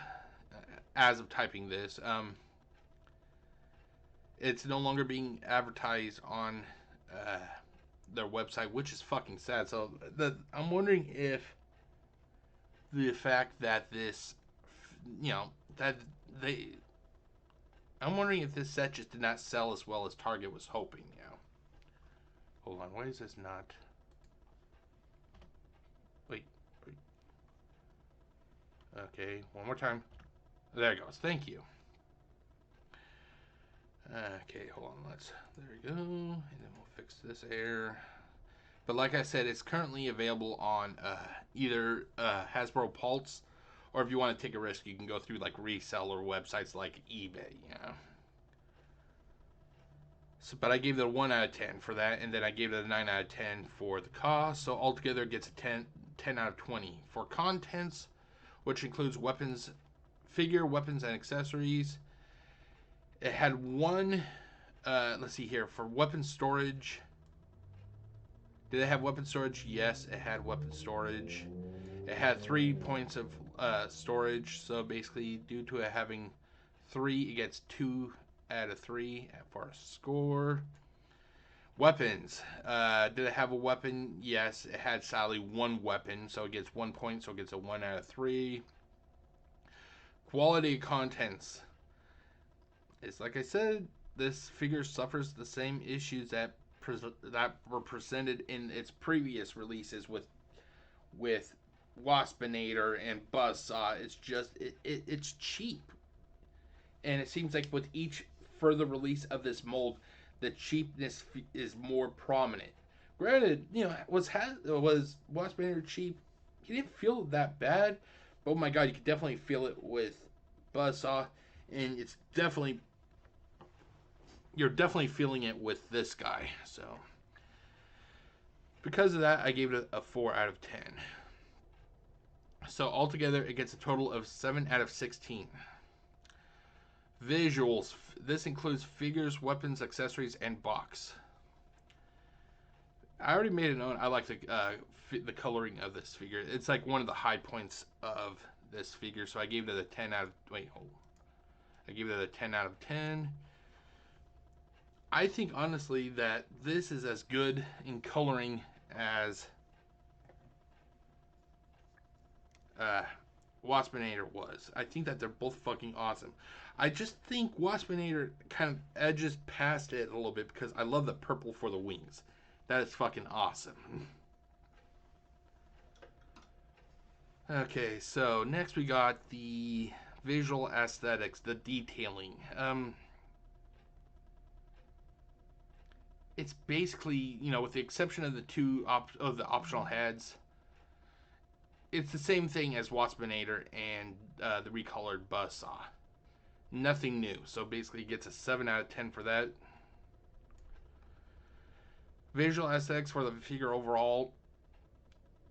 As of typing this, it's no longer being advertised on their website, which is fucking sad. So I'm wondering if the fact that this, you know, that they, I'm wondering if this set just did not sell as well as Target was hoping. You know. Hold on, why is this not? Wait. Okay, one more time. There it goes. Thank you. Okay, hold on. There we go. And then we'll fix this error. But like I said, it's currently available on either Hasbro Pulse, or if you want to take a risk, you can go through like reseller websites like eBay. You know. So, but I gave it a 1 out of 10 for that, and then I gave it a 9 out of 10 for the cost. So altogether, it gets a 10 out of 20 for contents, which includes weapons, weapons, and accessories. It had one. Let's see here for weapon storage. Did it have weapon storage? Yes, it had weapon storage. It had 3 points of storage. So basically, due to it having 3, it gets 2 out of 3 for a score. Weapons. Did it have a weapon? Yes, it had sadly 1 weapon. So it gets 1 point. So it gets a 1 out of 3. Quality of contents. It's like I said, this figure suffers the same issues that were presented in its previous releases with Waspinator and Buzzsaw. It's just it's cheap, and it seems like with each further release of this mold, the cheapness is more prominent. Granted, you know, was Waspinator cheap? He didn't feel that bad, but oh my god, you could definitely feel it with Buzzsaw, and it's definitely, you're definitely feeling it with this guy. So because of that, I gave it a 4 out of 10. So altogether, it gets a total of 7 out of 16. Visuals. This includes figures, weapons, accessories, and box. I already made a note. I like the coloring of this figure. It's like one of the high points of this figure. So I gave it a 10 out of... Wait, hold. I gave it a 10 out of 10. I think, honestly, that this is as good in coloring as Waspinator was. I think that they're both fucking awesome. I just think Waspinator kind of edges past it a little bit because I love the purple for the wings. That is fucking awesome. Okay, so next we got the visual aesthetics, the detailing. It's basically, you know, with the exception of the two optional heads, it's the same thing as Waspinator and the recolored Buzzsaw. Nothing new. So basically it gets a 7 out of 10 for that. Visual aesthetics for the figure overall,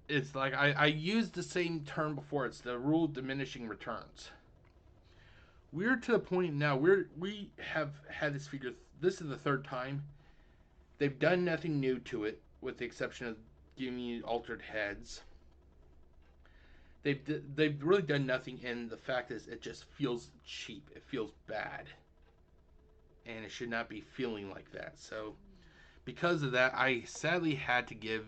it's like I used the same term before. It's the rule of diminishing returns. We're to the point now we have had this figure. This is the 3rd time. They've done nothing new to it, with the exception of giving you altered heads. They've really done nothing, and the fact is, it just feels cheap. It feels bad, and it should not be feeling like that. So, because of that, I sadly had to give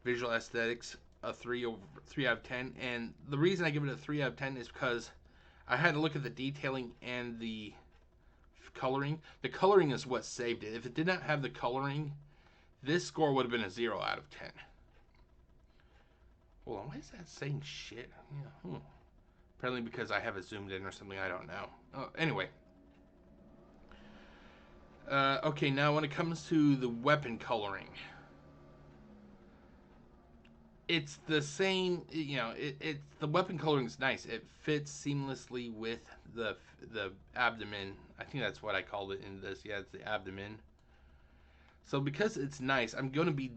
visual aesthetics a 3 out of 10. And the reason I give it a 3 out of 10 is because I had to look at the detailing and the coloring. The coloring is what saved it. If it did not have the coloring, this score would have been a 0 out of 10. Hold on, why is that saying shit? Yeah, Apparently because I have it zoomed in or something, I don't know. Oh, anyway. Okay, now when it comes to the weapon coloring, it's the same, you know, it's the weapon coloring is nice. It fits seamlessly with the abdomen. I think that's what I called it in this. Yeah, it's the abdomen. So because it's nice, I'm going to be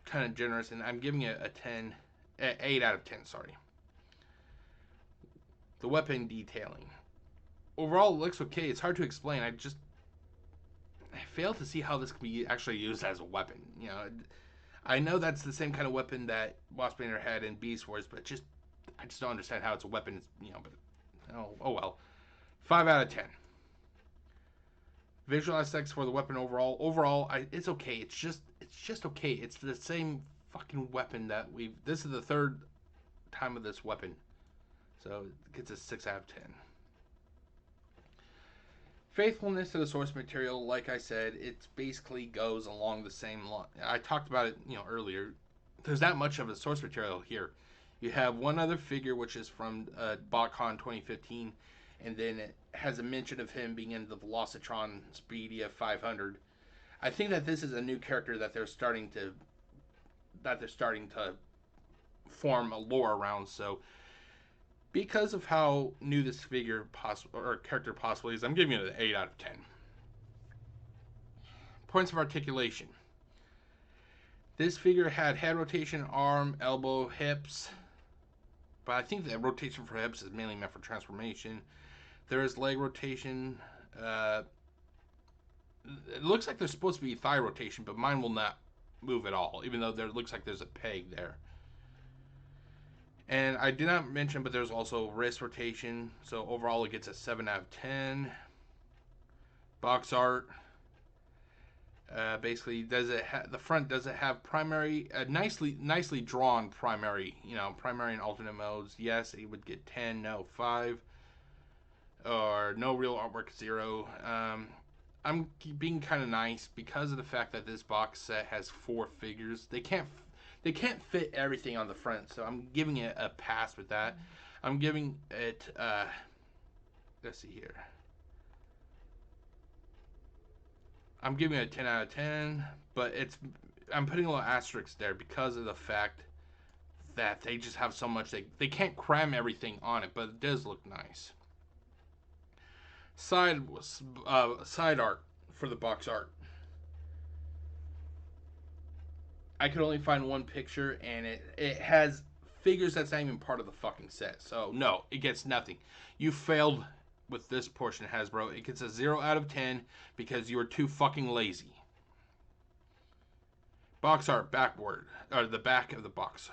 kind of generous, and I'm giving it a 8 out of 10, sorry. The weapon detailing. Overall, it looks okay. It's hard to explain. I fail to see how this can be actually used as a weapon. You know, I know that's the same kind of weapon that Waspinator had in Beast Wars, but I just don't understand how it's a weapon. You know, but oh well. 5 out of 10. Visual aesthetics for the weapon overall, it's okay. It's just okay. It's the same fucking weapon that we've. This is the third time of this weapon, so it gets a 6 out of 10. Faithfulness to the source material, like I said, it basically goes along the same line. I talked about it, earlier. There's not much of a source material here. You have one other figure, which is from BotCon 2015, and then it has a mention of him being in the Velocitron Speedia 500. I think that this is a new character that they're starting to form a lore around. So, because of how new this character possibly is, I'm giving it an 8 out of 10. Points of articulation. This figure had head rotation, arm, elbow, hips. But I think the rotation for hips is mainly meant for transformation. There is leg rotation. It looks like there's supposed to be thigh rotation, but mine will not move at all, even though there looks like there's a peg there. And I did not mention, but there's also wrist rotation. So overall, it gets a 7 out of 10. Box art. Basically, the front does it have primary, nicely drawn primary, primary and alternate modes? Yes, it would get 10. No, 5. Or no real artwork, 0. I'm being kind of nice because of the fact that this box set has 4 figures. They can't fit everything on the front, so I'm giving it a pass with that. I'm giving it, let's see here. I'm giving it a 10 out of 10, but I'm putting a little asterisk there because of the fact that they just have so much. They can't cram everything on it, but it does look nice. Side art for the box art. I could only find one picture, and it has figures that's not even part of the fucking set. So, no, it gets nothing. You failed with this portion, Hasbro. It gets a 0 out of 10 because you are too fucking lazy. Box art backward, or the back of the box.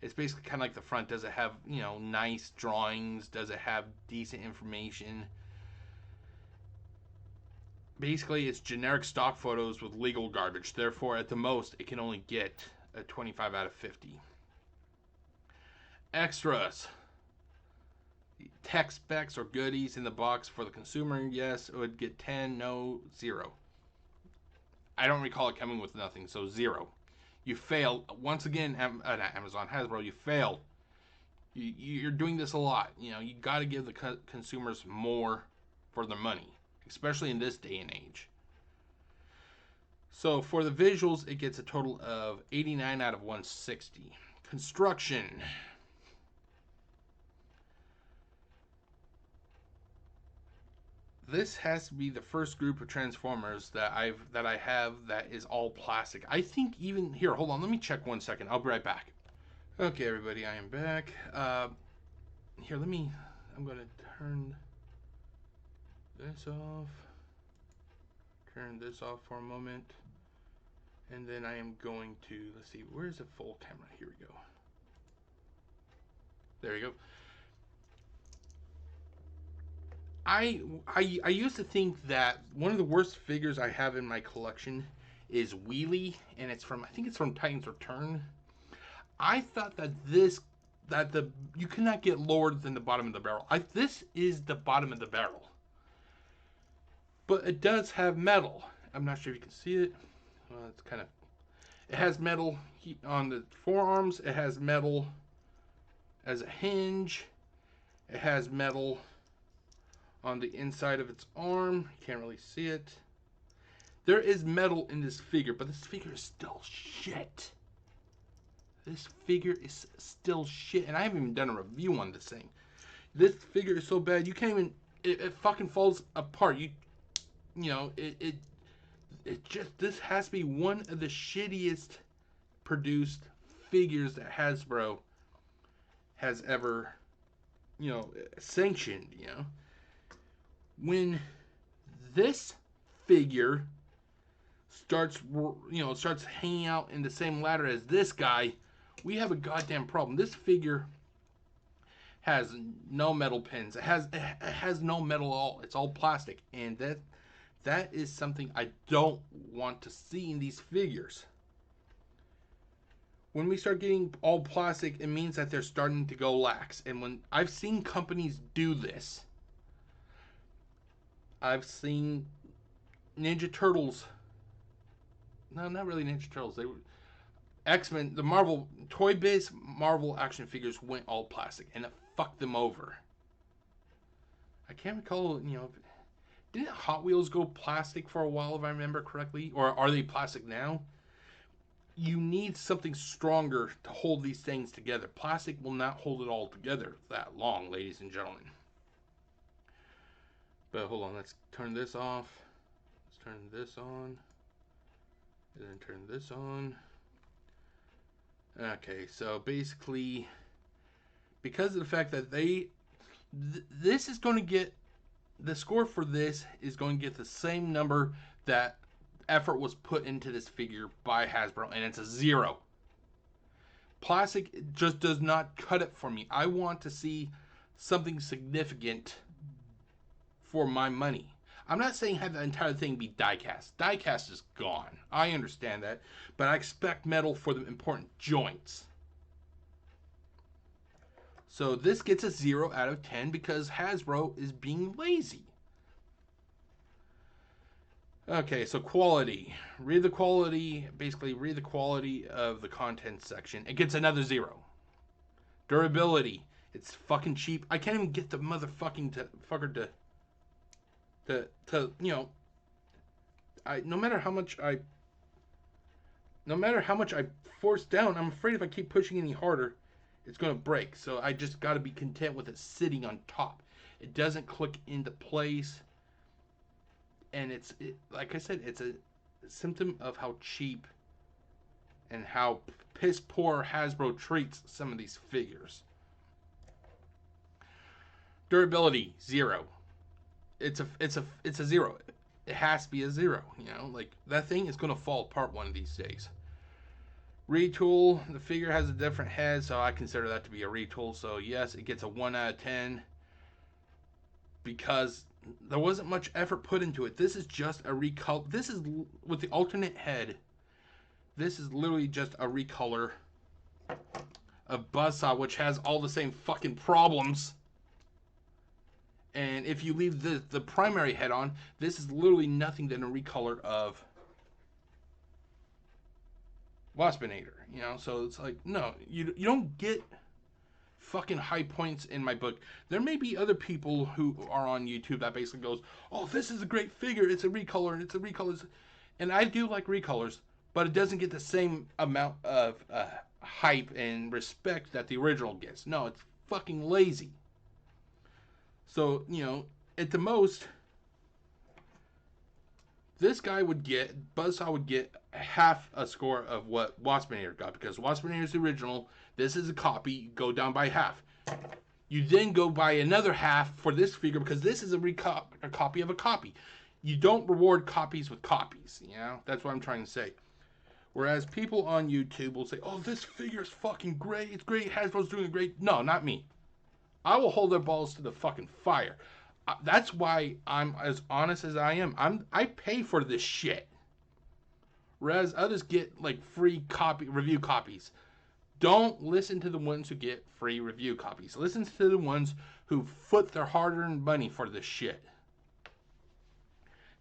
It's basically kind of like the front. Does it have, nice drawings? Does it have decent information? Basically, it's generic stock photos with legal garbage. Therefore, at the most, it can only get a 25 out of 50. Extras. Tech specs or goodies in the box for the consumer, yes, it would get 10, no, 0. I don't recall it coming with nothing, so 0. You failed. Once again, Amazon, Hasbro, you failed. You're doing this a lot. You got to give the consumers more for their money, especially in this day and age. So for the visuals, it gets a total of 89 out of 160. Construction. This has to be the first group of Transformers that I have that is all plastic. I think even here, hold on, let me check 1 second. I'll be right back. Okay, everybody, I am back. Here, I'm gonna turn this off. Turn this off for a moment. And then I am going to, let's see, where's the full camera? Here we go. There we go. I used to think that one of the worst figures I have in my collection is Wheelie, and I think it's from Titans Return. I thought that you cannot get lower than the bottom of the barrel. This is the bottom of the barrel. But it does have metal. I'm not sure if you can see it. Well, it has metal on the forearms. It has metal as a hinge. It has metal on the inside of its arm. You can't really see it. There is metal in this figure, but this figure is still shit. This figure is still shit, and I haven't even done a review on this thing. This figure is so bad, you can't even, it fucking falls apart. This has to be one of the shittiest produced figures that Hasbro has ever, sanctioned, When this figure starts hanging out in the same ladder as this guy, we have a goddamn problem. This figure has no metal pins. It has no metal at all. It's all plastic, and That is something I don't want to see in these figures. When we start getting all plastic, it means that they're starting to go lax. And when I've seen companies do this, I've seen Ninja Turtles. No, not really Ninja Turtles. They were X-Men. The Marvel toy-based Marvel action figures went all plastic, and it fucked them over. I can't recall. Didn't Hot Wheels go plastic for a while, if I remember correctly, or are they plastic now? You need something stronger to hold these things together. Plastic will not hold it all together that long, ladies and gentlemen. But hold on, let's turn this off. Let's turn this on. And then turn this on. Okay, so basically, because of the fact that this is going to get, the score for this is going to get the same number that effort was put into this figure by Hasbro, and it's a 0. Plastic just does not cut it for me. I want to see something significant for my money. I'm not saying have the entire thing be die-cast. Die-cast is gone. I understand that. But I expect metal for the important joints. So this gets a 0 out of 10 because Hasbro is being lazy. Okay, so quality. Read the quality of the content section. It gets another 0. Durability. It's fucking cheap. I can't even get the motherfucking fucker to no matter how much I force down, I'm afraid if I keep pushing any harder, it's going to break. So I just got to be content with it sitting on top. It doesn't click into place. And like I said, it's a symptom of how cheap and how piss poor Hasbro treats some of these figures. Durability, 0. It's a 0. It has to be a 0. Like that thing is going to fall apart one of these days. Retool, the figure has a different head, so I consider that to be a retool. So yes, it gets a 1 out of 10 because there wasn't much effort put into it. This is just a recolor. This is with the alternate head. This is literally just a recolor of Buzzsaw, which has all the same fucking problems. And if you leave the primary head on, this is literally nothing than a recolor of Waspinator. So it's like, no, you don't get fucking high points in my book. There may be other people who are on YouTube that basically goes, oh, this is a great figure, it's a recolor, it's a recolor. And I do like recolors, but it doesn't get the same amount of hype and respect that the original gets. No, it's fucking lazy. So, at the most, this guy Buzzsaw would get half a score of what Waspinator got, because Waspinator is the original, this is a copy, you go down by half. You then go by another half for this figure, because this is a copy of a copy. You don't reward copies with copies, That's what I'm trying to say. Whereas people on YouTube will say, oh, this figure is fucking great, it's great, Hasbro's doing great. No, not me. I will hold their balls to the fucking fire. That's why I'm as honest as I am. I pay for this shit. Whereas others get like free review copies. Don't listen to the ones who get free review copies. Listen to the ones who foot their hard-earned money for this shit.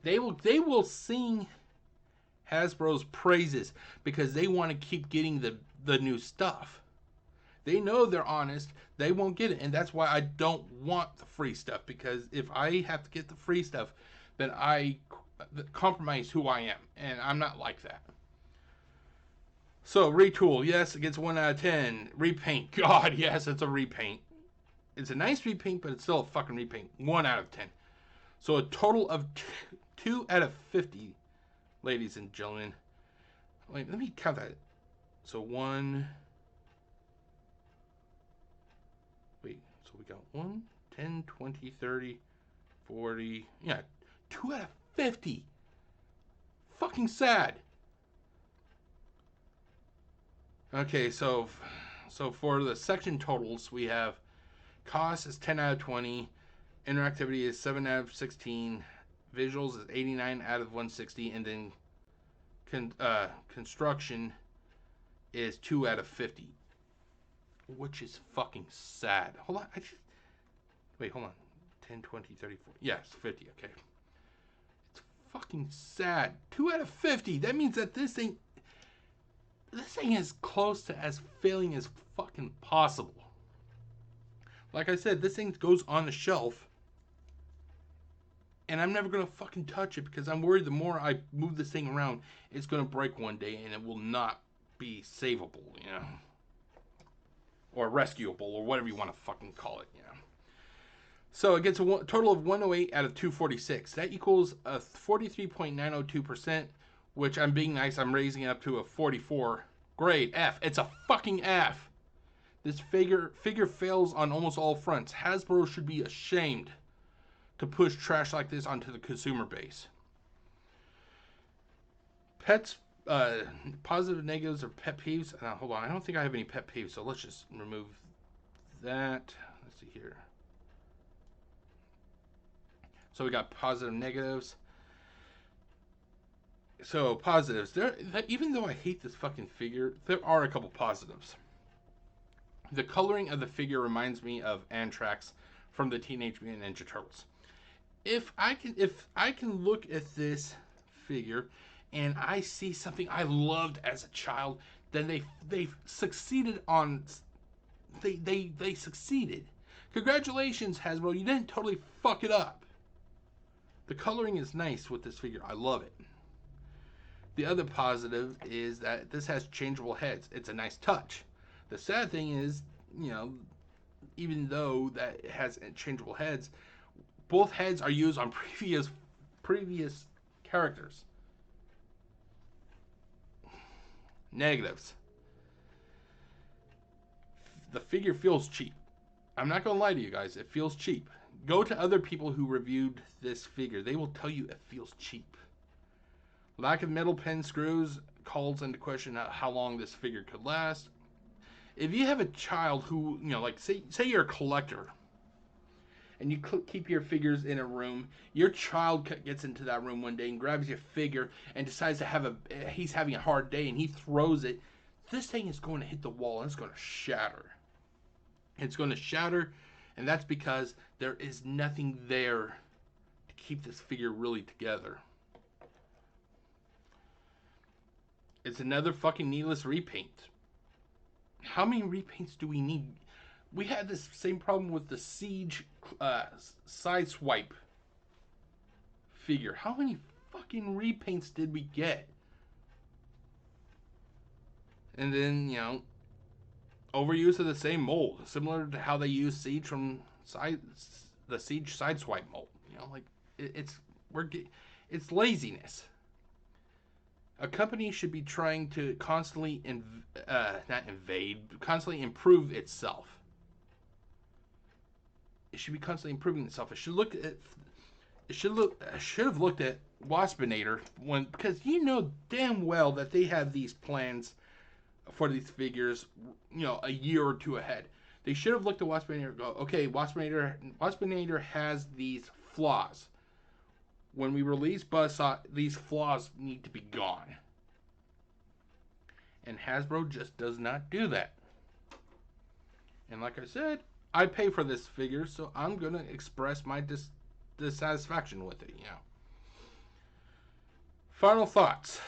They will sing Hasbro's praises because they want to keep getting the new stuff. They know they're honest. They won't get it. And that's why I don't want the free stuff. Because if I have to get the free stuff, then I compromise who I am. And I'm not like that. So, retool. Yes, it gets 1 out of 10. Repaint. God, yes, it's a repaint. It's a nice repaint, but it's still a fucking repaint. 1 out of 10. So, a total of 2 out of 50, ladies and gentlemen. Wait, let me count that. So, 1... Wait, so we got 1, 10, 20, 30, 40. Yeah, 2 out of 50. Fucking sad. Okay, so for the section totals, we have cost is 10 out of 20. Interactivity is 7 out of 16. Visuals is 89 out of 160, and then construction is 2 out of 50, which is fucking sad. Hold on, wait, hold on. 10, 20, 30, 40. Yes, 50. Okay, it's fucking sad. 2 out of 50. That means that this thing is close to as failing as fucking possible. Like I said, this thing goes on the shelf, and I'm never gonna fucking touch it because I'm worried the more I move this thing around, it's gonna break one day and it will not be savable, you know, or rescuable, or whatever you want to fucking call it, you know. So it gets a total of 108 out of 246. That equals a 43.902%, which I'm being nice. I'm raising it up to a 44. Grade F. It's a fucking F. This figure fails on almost all fronts. Hasbro should be ashamed to push trash like this onto the consumer base. Pets, positive, negatives, or pet peeves. Hold on, I don't think I have any pet peeves, so let's just remove that. Let's see here. So we got positive, negatives. So positives. Even though I hate this fucking figure, there are a couple positives. The coloring of the figure reminds me of Anthrax from the Teenage Mutant Ninja Turtles. If I can look at this figure and I see something I loved as a child, then they succeeded on. They succeeded. Congratulations, Hasbro! You didn't totally fuck it up. The coloring is nice with this figure. I love it. The other positive is that this has changeable heads. It's a nice touch. The sad thing is, you know, even though that it has changeable heads, both heads are used on previous characters. Negatives. The figure feels cheap. I'm not going to lie to you guys. It feels cheap. Go to other people who reviewed this figure. They will tell you it feels cheap. Lack of metal pin screws calls into question how long this figure could last. If you have a child who, you know, like say you're a collector and you keep your figures in a room, your child gets into that room one day and grabs your figure and decides to he's having a hard day and he throws it, this thing is going to hit the wall and it's going to shatter. It's going to shatter, and that's because there is nothing there to keep this figure really together. It's another fucking needless repaint. How many repaints do we need? We had this same problem with the Siege Sideswipe figure. How many fucking repaints did we get? And then, you know, overuse of the same mold, similar to how they use Siege from the Siege Sideswipe mold. You know, like it's laziness. A company should be trying to constantly constantly improve itself. It should be constantly improving itself. It should have looked at Waspinator because you know damn well that they have these plans for these figures, you know, a year or two ahead. They should have looked at Waspinator and go, okay, Waspinator has these flaws. When we release Buzzsaw, these flaws need to be gone. And Hasbro just does not do that. And like I said, I pay for this figure, so I'm going to express my dissatisfaction with it, you know. Final thoughts.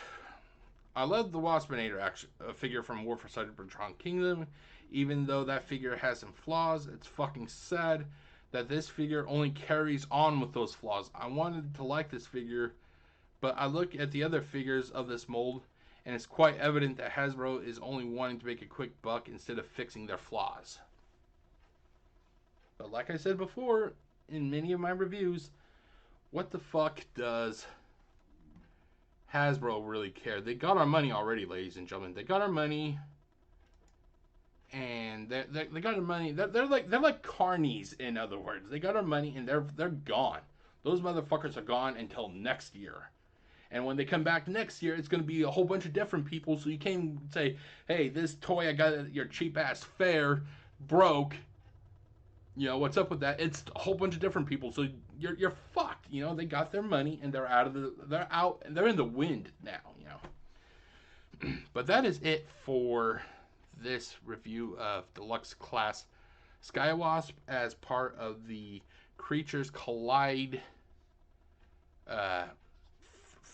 I love the Waspinator figure from War for Cybertron Kingdom. Even though that figure has some flaws, it's fucking sad that this figure only carries on with those flaws. I wanted to like this figure, but I look at the other figures of this mold, and it's quite evident that Hasbro is only wanting to make a quick buck instead of fixing their flaws. But like I said before, in many of my reviews, what the fuck does Hasbro really care? They got our money already, ladies and gentlemen. They got our money. And they got our money. They're like carnies, in other words. They got our money and they're gone. Those motherfuckers are gone until next year. And when they come back next year, it's going to be a whole bunch of different people. So you can't say, hey, this toy I got at your cheap ass fair broke. You know, what's up with that? It's a whole bunch of different people. So you're fucked. You know, they got their money and they're in the wind now. You know, but that is it for this review of Deluxe Class Skywasp as part of the Creatures Collide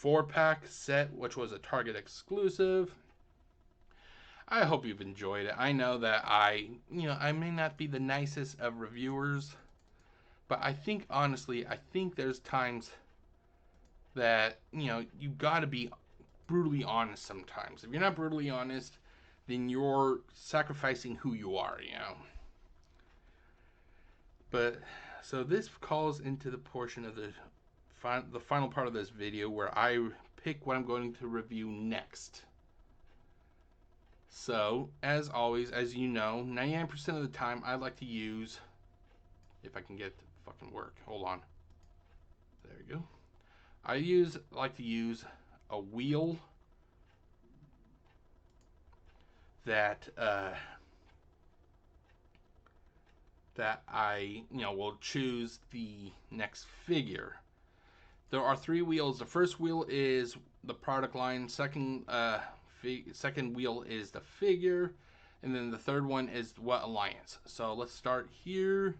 4-pack set, which was a Target exclusive. I hope you've enjoyed it. I know that I may not be the nicest of reviewers, but I think, honestly, there's times that, you gotta be brutally honest sometimes. If you're not brutally honest, then you're sacrificing who you are, But, so this calls into the portion of the final part of this video where I pick what I'm going to review next. So, as always, as you know, 99% of the time I like to use, if I can get it to fucking work, hold on. There we go. I like to use a wheel that I will choose the next figure. There are 3 wheels. The first wheel is the product line. Second wheel is the figure, and then the third one is what alliance. So let's start here,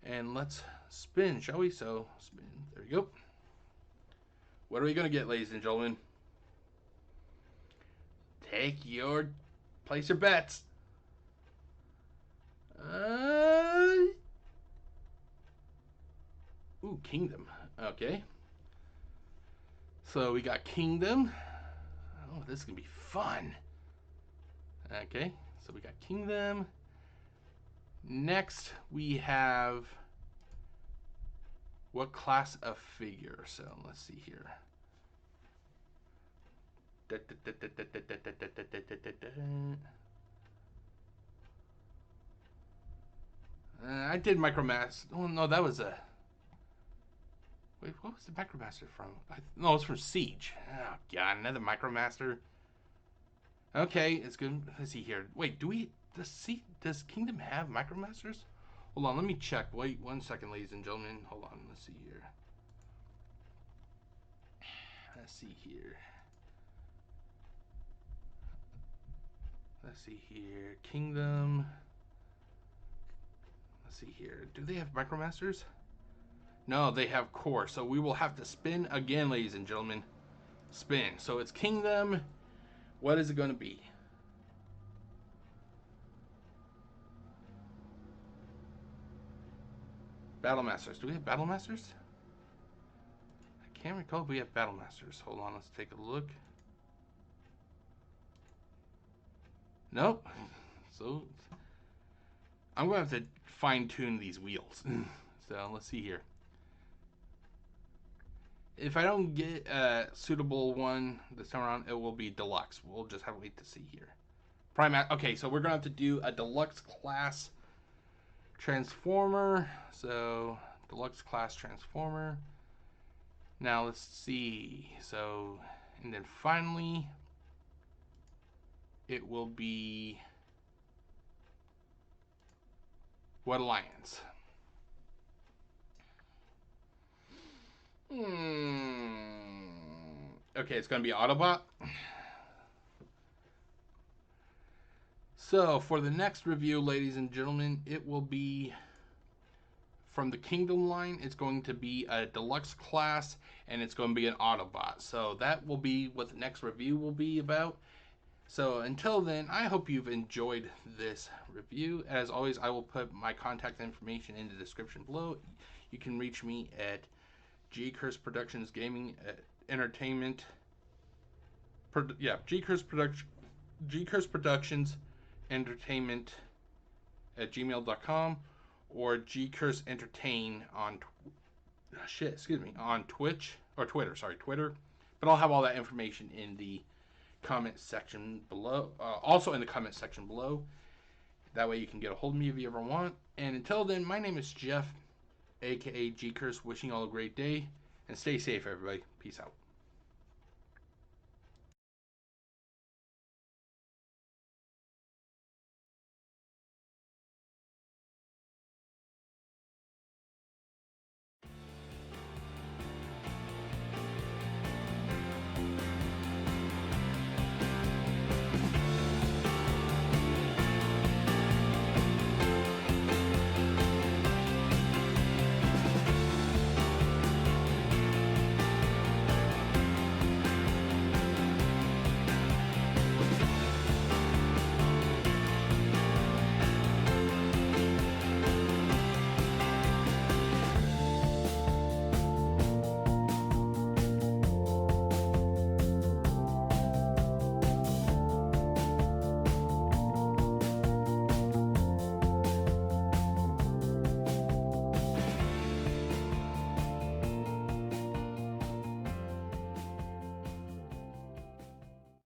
and let's spin, shall we? So spin. There we go. What are we gonna get, ladies and gentlemen? Place your bets. Ooh, Kingdom. Okay. So we got Kingdom. Oh, this is gonna be fun. Okay, so we got Kingdom. Next, we have what class of figure? So let's see here. I did Micromaster. Oh no, that was a. Wait, what was the Micromaster from? No, it's from Siege. Oh god, another Micromaster. Okay, it's good. Let's see here. Wait, does Kingdom have Micromasters? Hold on, let me check. Wait 1 second, ladies and gentlemen. Hold on, let's see here. Let's see here. Kingdom. Let's see here. Do they have Micromasters? No, they have core. So we will have to spin again, ladies and gentlemen. Spin. So it's Kingdom. What is it going to be? Battle Masters. Do we have Battle Masters? I can't recall if we have Battle Masters. Hold on, let's take a look. Nope. So I'm going to have to fine tune these wheels. So let's see here. If I don't get a suitable one this time around, it will be Deluxe. We'll just have to wait to see here. Okay, so we're going to have to do a Deluxe class Transformer. So, Deluxe class Transformer. Now, let's see. So, and then finally, it will be what alliance? Okay, it's going to be Autobot. So, for the next review, ladies and gentlemen, it will be from the Kingdom line. It's going to be a Deluxe class, and it's going to be an Autobot. So, that will be what the next review will be about. So, until then, I hope you've enjoyed this review. As always, I will put my contact information in the description below. You can reach me at GCurse Productions Gaming Entertainment. GCurse Productions Entertainment at gmail.com or GCurse Entertain on Twitch or Twitter. But I'll have all that information in the comment section below. Also in the comment section below. That way you can get a hold of me if you ever want. And until then, my name is Jeff, aka GCurse, wishing you all a great day and stay safe, everybody. Peace out.